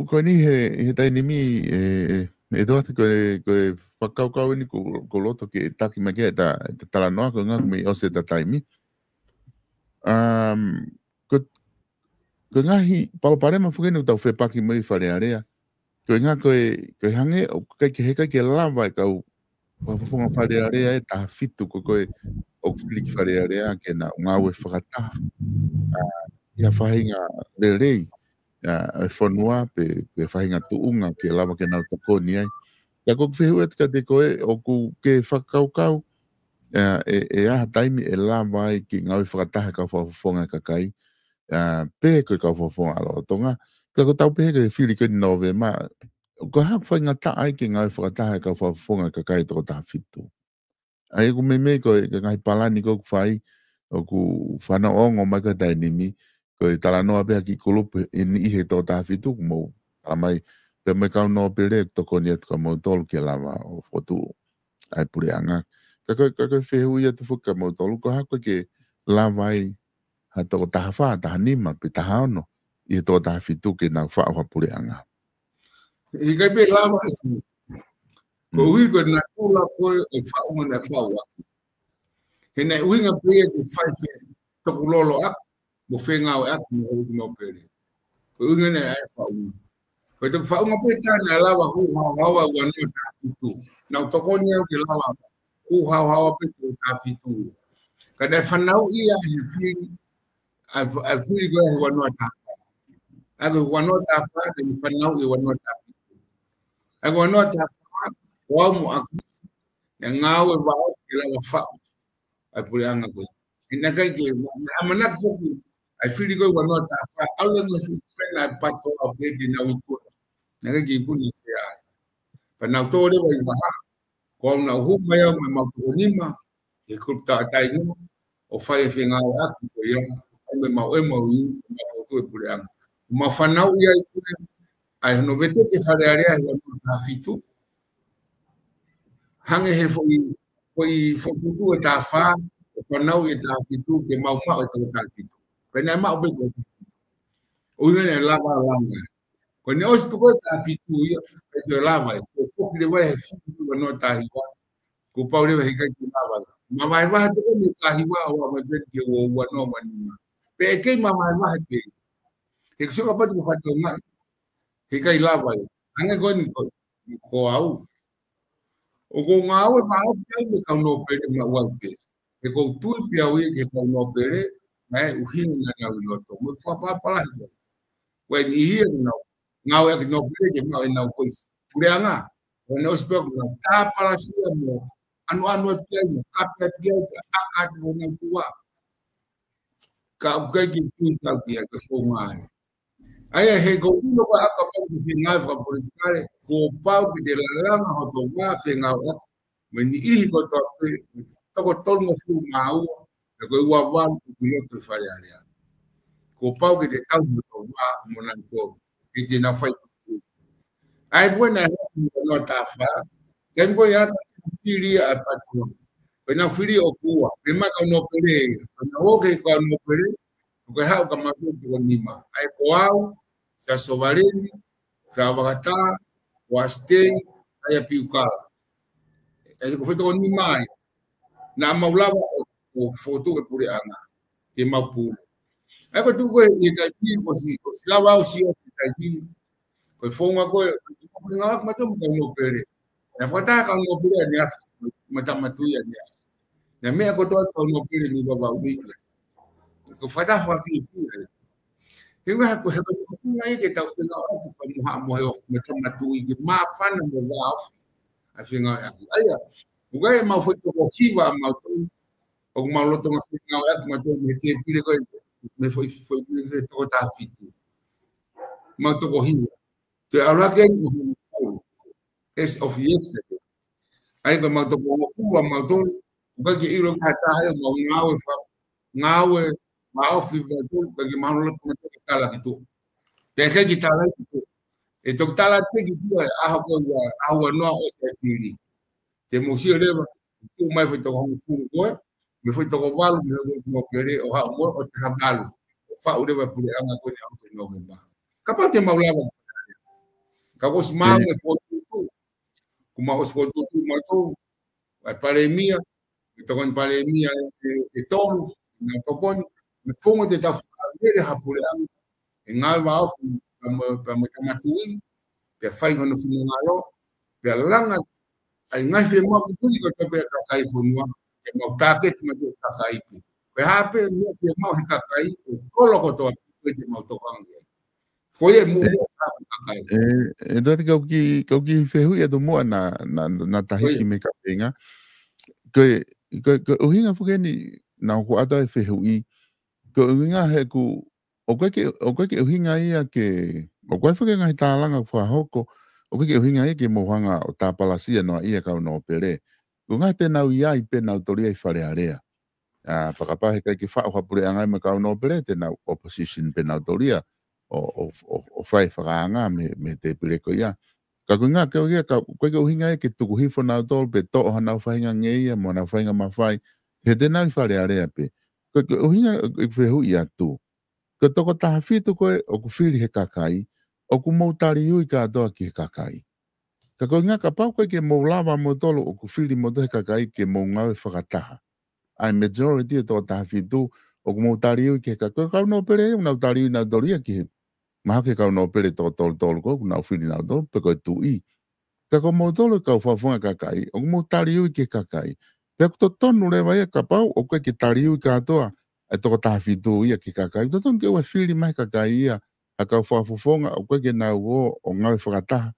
[SPEAKER 3] ko ni he tai ni mi e do ko whakaukau ni ko loto ke taki mai ke ta tala noa ko ngak mi o se ta taimi. Ko ngahi palopare ma fuke no tau whepaki mai whare area. Ko ngā koe hange o kai ke heka ke lava e kau whafunga whare area e taha fitu ko koe o fliki whare area ke na ngā ue whakataha. Ia whahinga le rei e whanua pe whahinga tuunga ke lava ke nau takoni ai. Ka kuk whihu e tika te koe o ku ke whakaukau e aha taimi e lava ai ki ngau whakataha ka whafonga kakai pe koe ka whafonga alo tonga ka ko tau pe ke whiri koe nove ma ko hak whainga ta ai ki ngau whakataha ka whafonga kakai toko taha fitu ai ku me koe ka ngai palani ko ku whai o ku whana ongo mai ka tainimi koe tala noa pe ki kulupu ini ihe toko taha fitu ku mou mai pe me kau no pere toko ni atu ka mau tolu ke lava o fotu ai pure anga ka koe whehu ia tu fuka mau tolu ko hako ke lava ai ha toko taha wha taha nima pe taha ono i toko taha fitu ke nau wha o pure anga
[SPEAKER 2] i kai pe lava esi ko ui ko na tula koe o wha unga na wha waki he nei uinga pe e ku whai se toku lolo ak mo whengau ak mo hui no pere ko uinga nei ai wha unga ko te wha unga pe tāna lava hu hawa ua no taha fitu nau tokoni au ke lava hu hawa pe to taha fitu ka dai whanau ia he whiri a whiri koe he wanoa taha aga wanoa taha wha ke ni whanau i wanoa taha fitu aga wanoa taha wha wau mo aku ya ngau e wao ke lava wha ai pure anga koe ina kai ke amanak foki ai whiri koe wanoa taha wha ala na whiri pena e pato a pedi na wikua na kai ke ikuni se ai pa nau tōre wa i maha ko na hu mai au me mau nima e kupta tai no o fai whenga o aki ko ia ai me mau e mau i ma foto e pure anga ma whanau ia i kune ai no vete ke whare area i wanu ta fitu hange he foi fotutu e ta wha o whanau i ta fitu ke mau e ta fitu pena mau be ko o ia ne lava langa ko ne os ko ta fitu ia e te lava ko foki de vai he fitu no ta hiwa ko paule he kai lava ma vai va te ni ka hiwa o ma de ke o wa no ma ni pe ke ma mai ma te he se ka pa te fa to na he kai lava anga ko ni ko au o ko ngau e ma o ke me ka no pe ma wa te e ko tu pe au ke ko no pe o hinga na loto mo fa pa pa when here no ngau e no pele mau na coisa pureanga o no espero na ta para si mo anu te no kapet ge a mo na tua ka ga ki tu ka dia que foi mais aí he go no pa ka pa ki ngai fa politikare ko pa de la lama ho to ma fe ngau when I go to ko tol mo fu mau e ko wa va ku piloto fa ya ko pau que te tau to va mo na ko que te na fai ai buena no ta fa que go ya fili a patron ko na fili o kuwa pe ma ka no pere na o que ka no pere ko ha ka ma ko ni ma ai ko au sa sovareni sa bagata wa stay ai piuka ai ko feto ni mai na maulava o foto que pure ana te mapu ai ko tu ko e ka ti ko si lava o si o ka ti ko fonga ko nga ma tu ko no pere na fata ka no pere ni mata matu ya ni na me ko to ko no pere ni baba wi ko fata fa ki fu hinga ko ko nga ke ta fu na ko mo yo mata matu i ma fa na mo va a finga aya ugai ma foi to ko kiva ma o ma lo to ma finga ma to me te pire ko me foi to ta fitu ma to ko hiva te ala ke es of yesterday ai ba ma to ko fu ma to ba ke iro ka ta ha ma ngawe fa ngawe ma ofi ba to ba ke ma lo to to kala ki to te ke ki tala ki to e to tala te ki to a ha ko a wa no o se fili te mo si leva tu mai foi to ko fu ko me foi to ko valo me mo querer o ha mo o te valo fa o leva por anga ko ni no me ba capaz te maulava ka os mal me po tu kuma os po tu ma to a pandemia to con pandemia e todo na to con me fumo te ta ver ha por anga en alba of pa me tamatui pe fai no fino ngalo pe langa ai ngai fe mo tu ko te pe ka kai funua ke mo ta ke te me ka kai pe ha pe no pe mo ka kai ko lo ko to pe te mo to kan foi mo
[SPEAKER 3] Então que ferro ia do mo na tahiki me kapenga que o hinga fugeni na ko ata ferro I ko hinga he ku o que o hinga ia que o que foi nga hitalanga fa hoko o que o hinga ia que mo hanga o tapalasia no ia ka no pere ko nga te na ia I pe na autoria I fare area pakapa he que fa o pure anga me ka no pere te na opposition pe na autoria o fai whakaanga me te pireko ia. Ka kuinga ke o ia, koe ke uhinga e ke tuku hifo nau tol pe to'o hanau whainga ngeia, mo nau whainga mawhai, he te nau I whare area pe. Koe ke uhinga e whehu I atu. Ko toko taha whitu koe o ku whiri he kakai, o ku moutari ui ka atoa ki he kakai. Ka kuinga ka pau koe ke mou lava mo tolo o ku whiri mo to he kakai ke mou ngau e whakataha. Ai majority e toko taha whitu, o ku moutari ui ke kakai. Kau no pere e, unau tari ui nau toria ki he maha ke kau no pere tol ko na fili na do pe ko tu I ka ko mo tolo ka fa fa ka kai o mo tari u ke ka kai pe ko tonu le vai ka pau o ke tari u ka to e to ta fi tu I ke ka kai to ton ke o fili mai ka kai a ka fa fonga o ke na o nga fa ta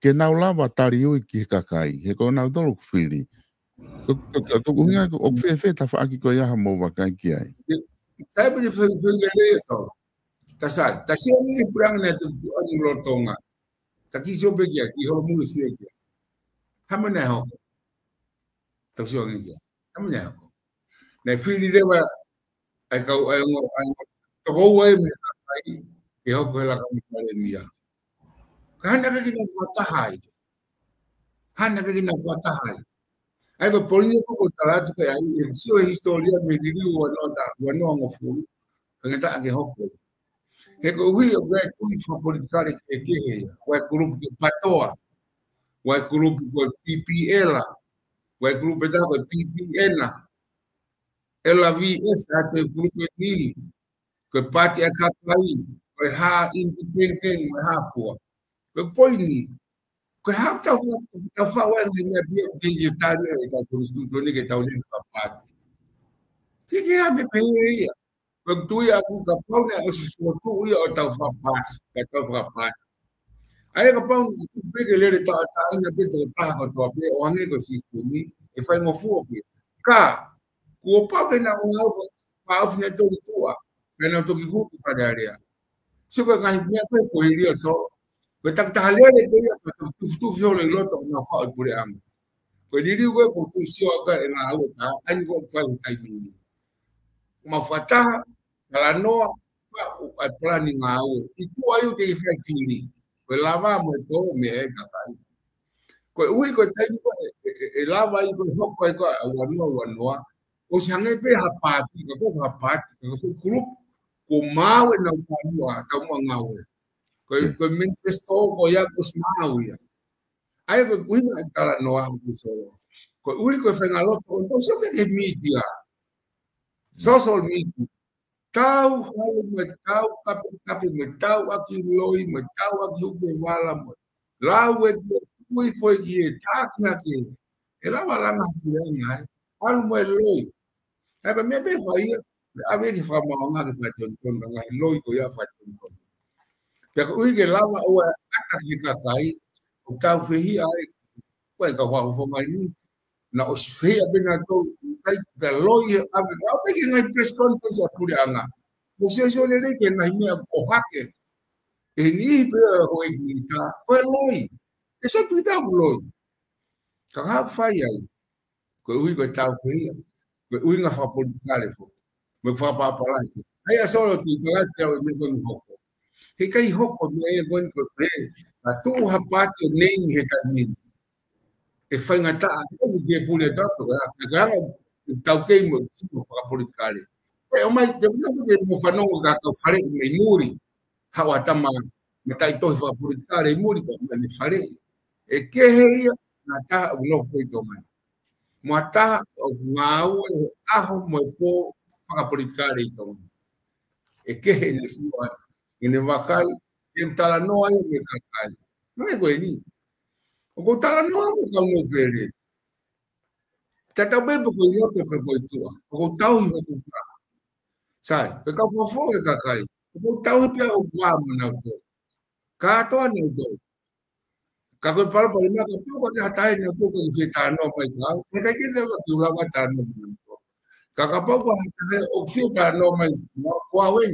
[SPEAKER 3] ke na lava tari u ke ka kai he ko na tolo fili ko unga o fe ta fa ki ko ya mo va kai ki ai
[SPEAKER 2] sabe de foi isso Tasal, tasal ni kurang na tu ani lotonga. Taki sio begia, I ho mu si begia. Hamana ho. Tasio ngia. Hamana ho. Na fili dewa ai ka ai to ho wai me ai I ho ko la ka mi pare mia. Kana ka kina fata hai. Hana ka kina fata hai. Ai ko polini ko taratu ka ai sio historia me dili o nota, o no ngofu. Kana ke ho ko. He ko hui o gai kui wha politikare ke he, wai kurupu ke patoa, wai kurupu ko PPL, wai kurupu e tako PPN, LVS ate kurupu e ni, ko pati a kakai, wai ha independent, wai ha fua. Ko poini, ko ha tau wai ngina bia ke ye tari e ta konstituto ni ke tau ni wha pati. Ke ha me pe ia. tu ia aku kapau ne o sesuatu ia o tau fapas, tau fapas. Ai kapau tu pege le ta ta ina pe to ta ko to pe o ane ko sistemi e fai mo fu pe. Ka ku pa ke na o pa of ne to tua. Pe na to ki ku pa daria. Se ko ngai me ko ko iria so. Ko tak ta le pe ia pa tu fio le lo to na fa o pure am. Ko diri ko ko tu sio ka na o ta ai ko fa ta ni. Uma fataha kala noa a plani ngau itu ayu ke flexible ko lava mo to me e ka kai ko ui ko tai ko e lava i ko hoko ko wa noa o sange pe hapati ko hapati ko so grup ko mau na wa ka mo ngau ko manifesto ko ya ko mau ya ai ko ui na kala noa ko so ko ui ko fengalo ko to so ke media social media tau halo metau kapi metau aqui loi metau aqui o que vala lá o que foi que tá aqui ela vai lá na piranha algo é loi é para mim bem foi a ver que fama uma que faz tonton na loi que ia faz tonton que o que lá o ata que cai o tau fei ai vai que vai mais ni na os fei bem na to kai da loi a ver que na press conference a purianga você já olhei que na minha o hacker ele o eglisa foi loi isso tudo tá loi cara fai aí que o que tá feia o que fa politicale me fa pa lá aí é só o que lá que eu me conheço que kai hoko me é bom que a tu rapaz nem retamino e fai ngata o que pule tanto agora tá ok mo fa politicale é uma eu não fa não ga ka fare me muri hawa tama metai to fa politicale muri ko me fare e que heia na ta no foi tomar mata o ngau aho mo po fa politicale então e que ele sua ele vai tem tala no aí me cai não é coisa o tala no é o não querer tá também porque eu te prepoitua o tal e o sai o que fofo é cai o tal e o vamos na to cá to no to cá foi para o na to ko já tá no to ko se tá no mais lá é que ele vai lá vai tá no cá cá pouco o que tá no mais no qual é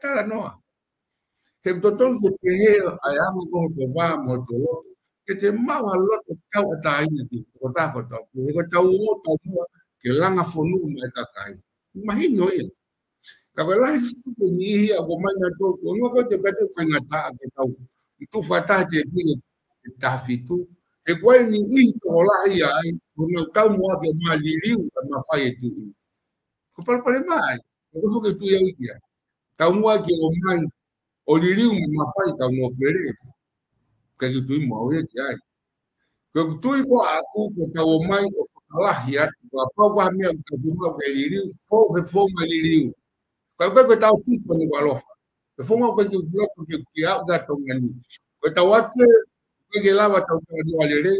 [SPEAKER 2] tá no te toton que aí amo com to vamos to que te mau a loto tau a tai ni ko ta ko to ko tau o to que langa fonu me ka kai imagino ele ka ko lai su ni a ko mai na to no ko te pete fa ngata ke tau tu fata te ni ta fitu e ko ni I to la ia ai no tau mo ke ma liliu ma fai tu ko pal mai ko que tu ia ia tau mo ke o mai o liliu ma fai ka no pere que tu mo ia ai que tu iko aku ko tau mai o la ia ko pa wa mi ko tu mo ke liliu fo ma liliu ko ko tau tu ko ni walo ko fo mo ko tu bloco que a gato ngani ko tau ate ko ke lava tau ni walere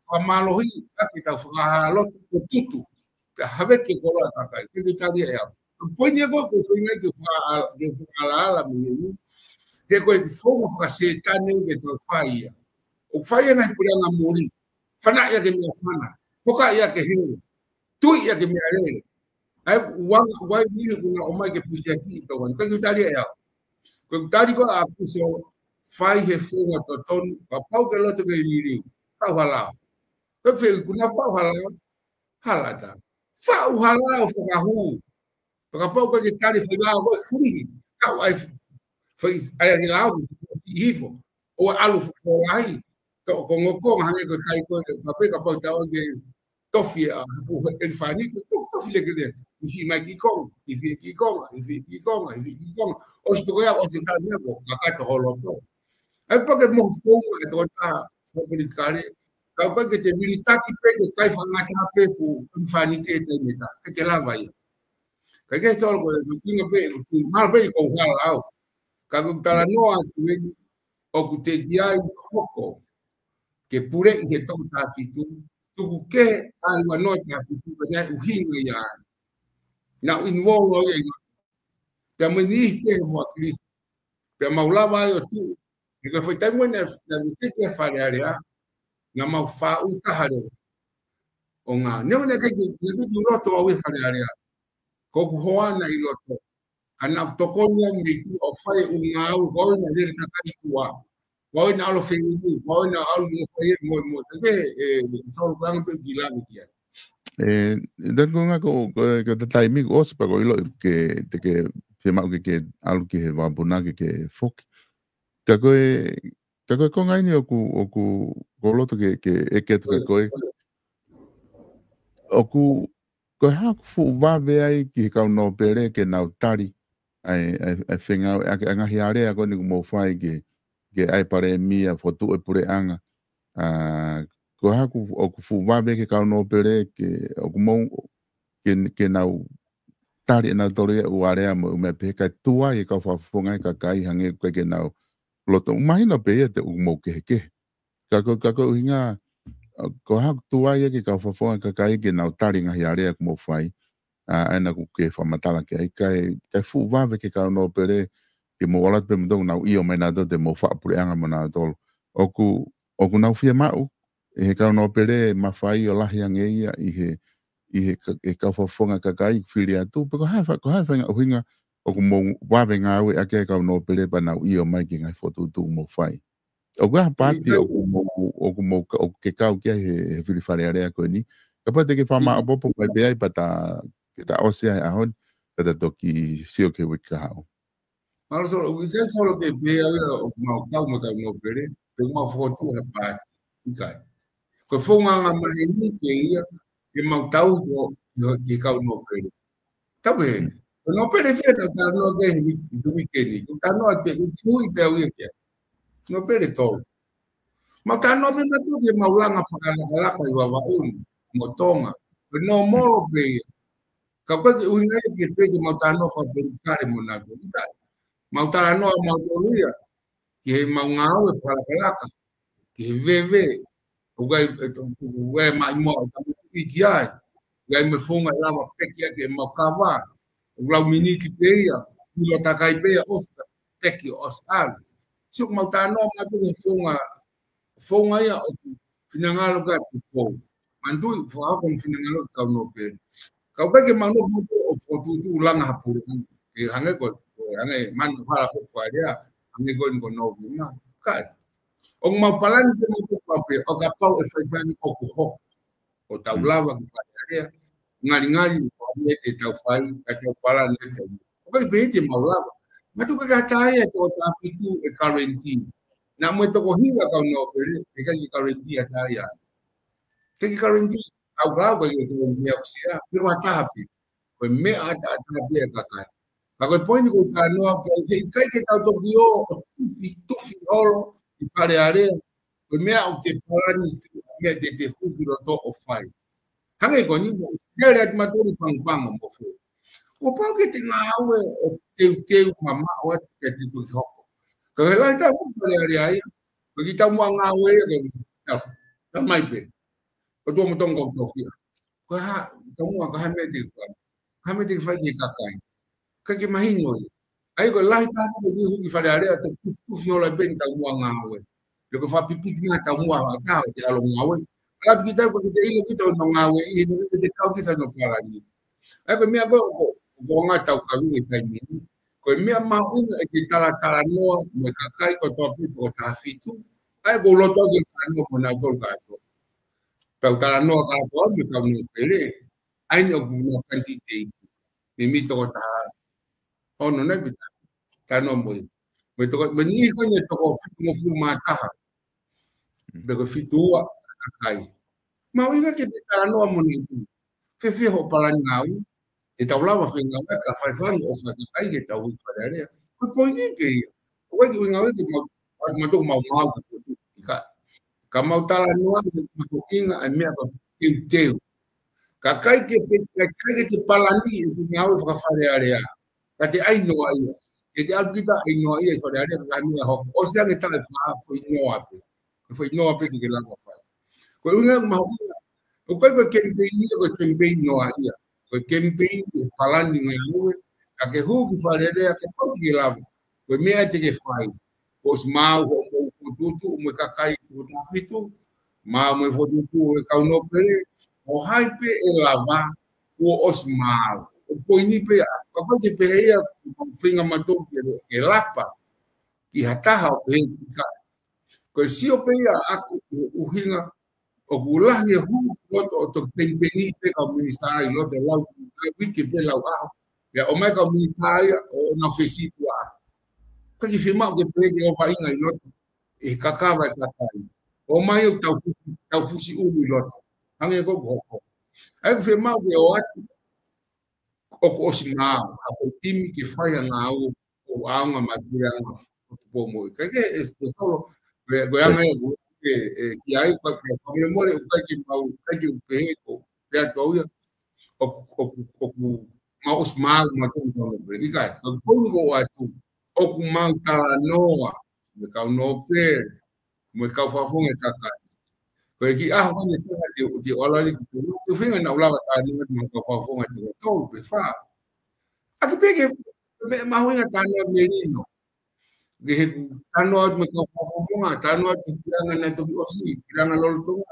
[SPEAKER 2] ko malo hi ka tau fa lo ko tutu have que ko la ka que ta dia ya po ni ko ko foi que fa ala mi que ko fo mo fa se tane que to faia o faia na por na muri fana ya que me fana poka ya que hiu tu ya que me ale ai wai ni kuna o mai que pusi aqui to kan que ta dia ya ko ta di ko a puso fai he fo na to ton pa pau que lo to que ri ka wala ko fe kuna fa wala halata fa wala o fa hu pa pau que ta di fa la ko furi ka wai foi aí lá o Ivo ou alu foi com o com a gente que cai com a pega para o que tofia ele faz isso tofia que ele e mais que com e fica que com os pegoia os tentar mesmo a carta rolou aí porque mostrou que tu tá publicare calma que te milita que pega cai falando que a peso fani que te meta que lá vai que é só algo que não vê que mal vê com o kalau tala noa o te dia hoko que pure que to ta fitu tu que ai no ta fitu que uhinga ya na involvo Pea mani te mo Cristo. Pea maulava yo tu. E ka foi tango na te fare area. Na mau fa u tahare. O ngā. Neu ne ke loto au e fare area. Koku hoana I loto. Ana tokonia me tu o fai u ngā au goi na lere takai tua. Goi na alo whengu, goi na alo mo fai mo. Take tau kanga pe gila mi kia.
[SPEAKER 3] Dan ko nga ko te taimi ko osa pa ko ilo ke te ke te mau ke alu ke he wabuna ke foki. Ka koe ko ngai ni oku loto ke eke tu ka koe. Oku ko haku fu wawe ai ki kau no pere ke nau tari ai whenga ngahi area ko ni mo fai ke ai pare mia fotu e pure anga. Ko haku oku fu wawe ke kau no pere ke oku mou ke nau tari na tore u area mo me peka tua e kau whafunga ka kai hange koe ke nau loto. Mahina pe te u mo ke. Kako hinga ko haku tua e ke kau whafunga ka kai ke nau tari ngahi area ko mo fai. Aina ku ke whamatala ke ai kai fu wawe ke kau no pere ke mo walat pe mtong nau iyo mai nato te mo whaapure anga mo nau tolo. Oku nau fia mau e he kau no pere mawhai o lahi angeia I he kau whafonga kakai whiri atu. Ko hai whainga uhinga oku mo wawe ngā ue ake kau no pere pa nau iyo mai ki ngai whotutu mo whai. Oku ha pāti oku mo ke kau kia he whiri whare area koe ni. Ka pate ke whama apopo mai beai pa ke ta osea e ahon kata toki sio ke wika hao.
[SPEAKER 2] Malo solo, uite solo ke pea o mau kau mo kau no pere, pe mau whotu ha pāti. Ikai. Ko whonga ngā maheni ke ia, ke mau tau ke kau no pere. Tabe, ko no pere whina ka no ke hi wikeni, ko ka no te utui pe au ia kia. No pere tau. Ma ka no me matu ke mau langa whakalaka I wa wauni, mo tonga. Ko no moro pe ia. Ka pati uhinga ke peke mau tano whaperukare mo nā tō. Mau tano mau tōruia, ki he mau ngāu e whakalaka, ki he vewe, ugai mai mo au tamu iki ai, ugai me whonga I lawa peki ake mau kawa, ulau miniki peia, ilo takai peia osta, peki ostal. Siuk mau tano mau tō whonga ia o whinangalo ka tu kou. Mandui, whaakon whinangalo kau no pere. Kau peke manu futu o fotutu langa hapuru. Ke hange ko hange manu hala ko faria, hange ko ngo no bima. Kai. O mau palani te mo te pape, o ka pau e faifani o ku ho. O tau lava ki faria. Ngari o te tau fai, ka tau palani te. O ka be mau lava. Matu ka tai e to ta fitu e quarantine. Na mo to ko hiwa ka no pere, e ka ki quarantine tai ya. Ke ki quarantine au lava e to ni auxia, pero atapi. Ko me ata atapi e ka kai. Ka ko poini ko ka no ka se kai ke tau to dio, tufi olo, I pare are. Ko me au te parani me te hukiro to o fai. Hange ko ni mo, kere at matori pang mo fo. Ko pau ke te ngā aue o teu mama o te te tu hoko. Ka he lai tau pare are ai. Ko ki tau mua ngā aue e ka mai pe. Ko tō mo tonga o tōwhia. Ko ha, tau mua ka hame te whai. Hame te whai ni kakai. Ka ki mahino i. Ai ko lai tātu ko ni huki whare area te tufi ola ben tau mua ngā aue. Te ko whapipiki ngā tau mua hata o te alo ngā aue. Alatu ki tau ko te ilo ki tau no ngā aue I te kau ki tau no parani. Ai ko mea ko ngā tau kawingi tai mini. Ko mea maunga e ki tala noa me kakai ko tō pipo o tā fitu. Ai ko loto ki kanoa mo nā tōl kātou. Pau tala noa kātou me kau no pere. Ai ni o kuno kanti te iku. Me mito ko tā. Ono ne bita. Kano moi. Me toko, me ni ko ni toko fitu mo fu mātaha. Me ko fitu ua kakai. Ma uinga ke te tala noa mo ni tu. Fe ho palani ngau. Te tau lawa whenga wea ka whaiwhani o whakakai ke tau ui wharearea. Ko poingi ke ia. Ko wai ki uinga wea ki matoko mau ka whotu. Ka mau tala noa ki mako inga ai mea ka teu. Ka kai ke te palani I te ngau whakawharearea. Ka te ainoa ia. Ke te alpita ainoa ia I wharearea ka kania hoko. O sea ke tala paa whainoa pe. Whainoa pe ki ke langa whai. Ko uinga maho inga. Ko kai ko campaign ia ko campaign noa ia. Ko campaign ke palani ngai aue, a ke hu ki whare rea ke pau ki lava. Koe mea te ke whai. Ko si mau ho mo fotutu o mo kakai o tafitu. Mau mo fotutu o kauno pere. O hai pe e lava o os mau. O poini pe a. Papa te pehea whinga matou ke lapa. Ki hataha o pehe ki ka. Koe si o pehea aku uhinga o kulahi e hu loto o to pengpeni pe ka ministrai loto lau wiki pe lau aho. Ya o mai ka ministrai o na fesitu a. Ka ki firma o ke pege o vainga i loto. E kakava e kakai. O mai o tau fusi ulu i loto. Hange ko koko. Ai ku firma o ke o atu o ko osi ngāo. A fo timi ke whaia ngāo o aunga matura o te pōmoi. Ka ke e solo. Go anga e ki ai ka ke whamea more o kai ki mau kai ki upehe ko pe atoia o ku mau os mau matua o pe. Ikai, ka kōnu ko atu o ku mau tala noa me kau no pe me kau whafonga e kakai. Ko e ki aho wane tonga te olari ki tōnu. Te whinga na ulawa tā nima me kau whafonga te tōru pe wha. Aki peke mahuinga tāna merino. Ge tano at me kau whafonga, tano at kiranga na toki osi, kiranga lolo tonga.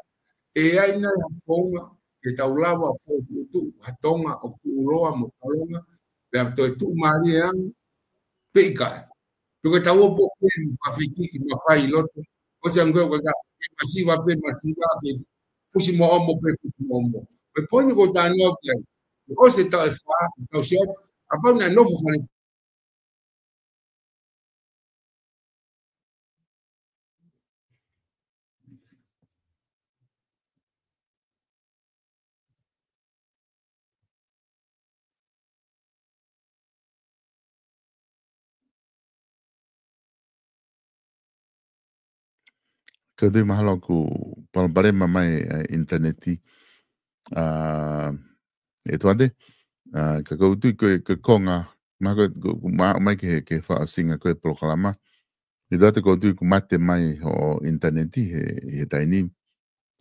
[SPEAKER 2] E ai na whafonga ke taulawa whafonga tu, hatonga o ku uroa mo talonga. Pea to e tu maari e angi. Pe ikai. Porque tá o pouco a ficar que não faz loto. Você angol que masiva que pusi mo omo pe pusi mo omo. Me põe no tá no que. Você tá fa, tá o certo. A pau na novo fale.
[SPEAKER 3] Ka tui mahalo ku palapare mamai interneti. E tuande, ka kautui ke konga, mai ke wha singa koe proklama. I date kautui ku mate mai o interneti he taini.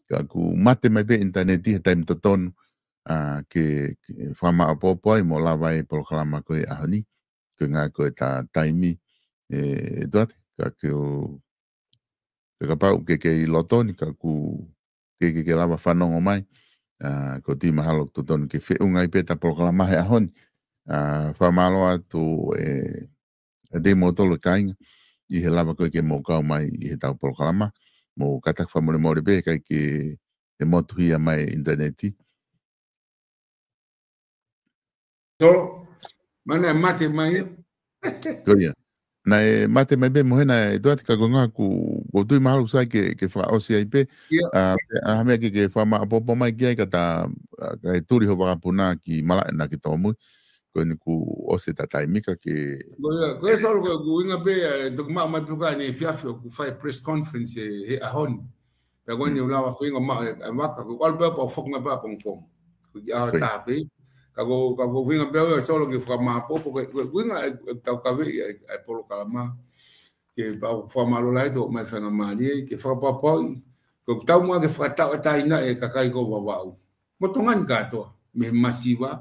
[SPEAKER 3] Ka ku mate mai pe interneti he taim tatonu. Ke whama apopoi mo lawai proklama koe ahoni. Koe ngā koe ta taimi. E tuate, ka keo ka pau ke i loto ni ka ku ke lava whanongo mai. Ko ti mahalo tutonu ke whiunga i peta proklama he ahoni. Whamalo atu e demo tolo kainga. I he lava koe ke mō kau mai i he tau proklama. Mō katak whamore mōre be kai ke he motuhia mai interneti.
[SPEAKER 2] So, mana mate mai.
[SPEAKER 3] Koia. Na e mate mai be mohena e tuati ka gonga ku tui mahalu sai ke wha osi ai pe. A mea ke wha apopo mai ki ai ka ta e turi ho wakapuna ki mala na ki tomu. Ko ni ku osi ta taimika ke...
[SPEAKER 2] Ko e solo ko inga pe tuk maa mai puka ni fiafio ku fai press conference he ahon. Ka koni ulawa whinga maa e waka ku alpe pa whokunga pa pongpong. Ku ki aho tāpe. Kako winga beo solo ke whama popo winga tau kawe ai polo kalama ke whamalo lai to mai whanga maari ke whapapoi ko tau mua ke whatau taina e kakai ko wawau mo tongani katoa me masiva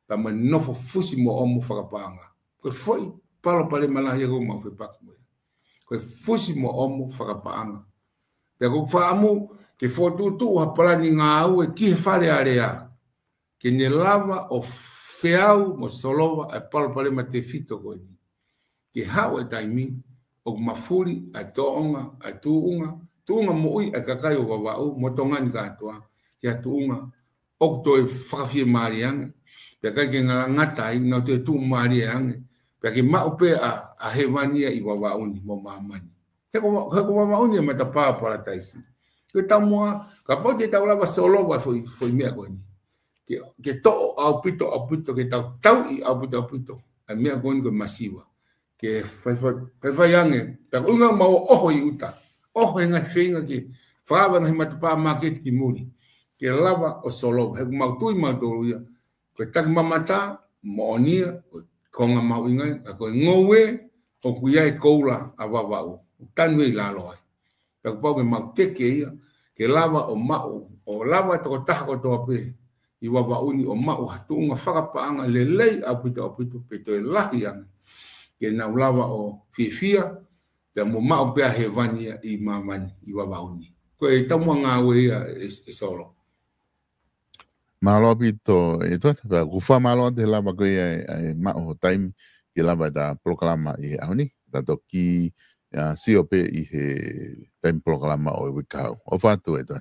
[SPEAKER 2] ta ma nofo fusi mo omo whakapanga ko foi palo pale malahi ko mau whepak mo ko fusi mo omo whakapanga pe ko whaamu ke whotutu hapalani ngā au e ki he whare area ke ne lava o feau mo solova e palpale ma te fito ko ni. Ke hao e taimi o mafuri a toonga, a tuunga mo ui a kakai o wawau mo tongani katoa ke a tuunga o to e whakawhie maari ange. Pea kai ke ngatai na te tu maari ange. Pea ke mao pe a hewania i wawau ni mo mamani. Heko wawau ni e matapaa para taisi. Ke tamua, ka pau te tau lava solova foi mea ko ni. Ke to au pito ke tau i au pito a mea koni ko masiva ke fai ange ta unga mau oho i uta oho nga whenga ke whaava na himatupa market ki muri ke lava o solo he mau tui mau toruia ko taki mamata mo onia konga mau inga ko ngowe o kuiai koula a wawau tanwe la loai ta pau ke mau teke ia ke lava o mau o lava to taha ko to pe I wawauni o mau hatunga whakapaanga lelei apito peto e lahi anga. Ke naulawa o fifia, te mo mau pia he vania I mamani I wawauni. Ko e tamua ngā wea e solo.
[SPEAKER 3] Malo pito e to ta kufa malo te lava ko e ma o time ke lava da proclama I ahoni da toki COP I he time proclama o wikau o fatu e to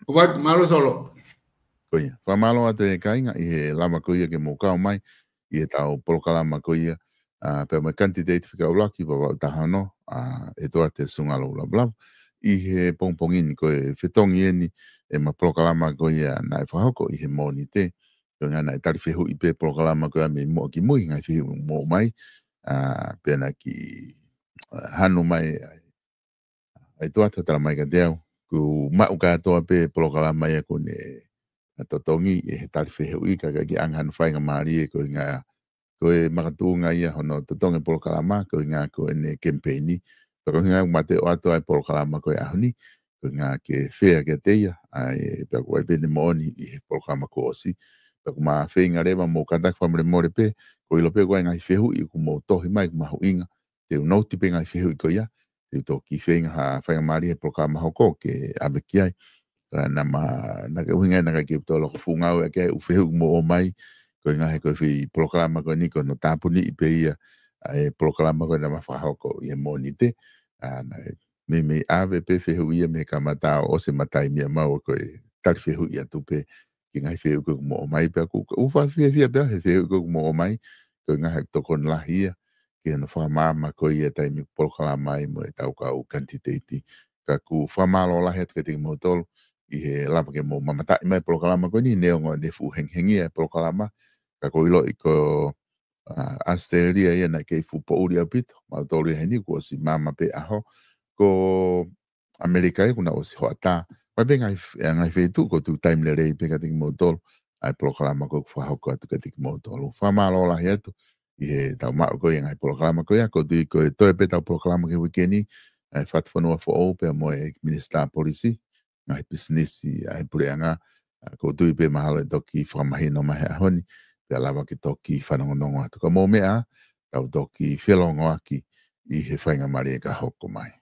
[SPEAKER 2] Wat malo solo.
[SPEAKER 3] ko ia fa malo ate kainga I he lava ko ia ke mo ka mai I he tau proclama ko ia pe ma candidate fika ulaki ba ta hano e to ate sungalo bla I he pongpongini ko e fetongi eni e ma proclama ko ia na e whahoko I he moni te. Ko ngā nai tari whehu I pe proclama ko ia me mo ki mui ngai whehu mo mai. Pena ki hanu mai ai toata tala mai ka deo. Ku mau katoa pe proclama ia ko ne totongi e he tari whehu I ka ki anghanu whainga maari e ko ngā ko e makatunga ia hono totongi proclama ko ngā ko ne campaigni. Pero ngā mate o ato ai proclama ko e ahoni. Ko ngā ke whea ke teia, ai pia ko ai pene mooni I he programa ko osi. Pia ko maa whenga rewa mō kandak whamare more pe, ko ilo pe ko ai ngai whehu I ko mō tohi mai ko mahu inga. Te unauti pe ngai whehu I ko ia, te uto ki whenga ha whainga maari he programa hoko ke abeki ai. Na ke uhinga na kai ki uptolo ko whungau e ke u whehu mō o mai, ko ngā he ko whi programa ko niko no tāpuni I pe ia, ai programa ko na mawhahoko I he mōni te, me ave pe whehu ia me ka mata o se matai mia mau ko e tari whehu ia tupe ki ngai whehu ko mo mai pe ku ufa whia pe he whehu ko mo mai ko ngai toko lahi ia ki no whamama ko ia tai mi polkala mai mo e tau ka u kantiteti ka ku whamalo lahi at kati mo tolu I he lapa ke mo mamatai mai polkala ko ni neongo ne fu henghengi e polkala ka ko ilo I ko Australia ia na ke fu po uri apito ma tolu he ni ko si mama pe aho ko Amerika e kuna o si hoata. Wai be ngai whetu ko tu time le rei pe katik motol. Ai proklama ko whahoko atu katik motol. Whamalo lahi atu. I he tau mao ko i ngai proklama ko ia. Ko tui ko e toe pe tau proklama ke wikeni. Ai whatwhanua fo o pe mo e minister polisi. Ngai businessi ai pureanga. Ko tui pe mahalo e toki whamahino mahe ahoni. Pe alawa ki toki whanongonongo atu. Ka mō mea tau toki whelongo aki I he whainga mari e ka hoko mai.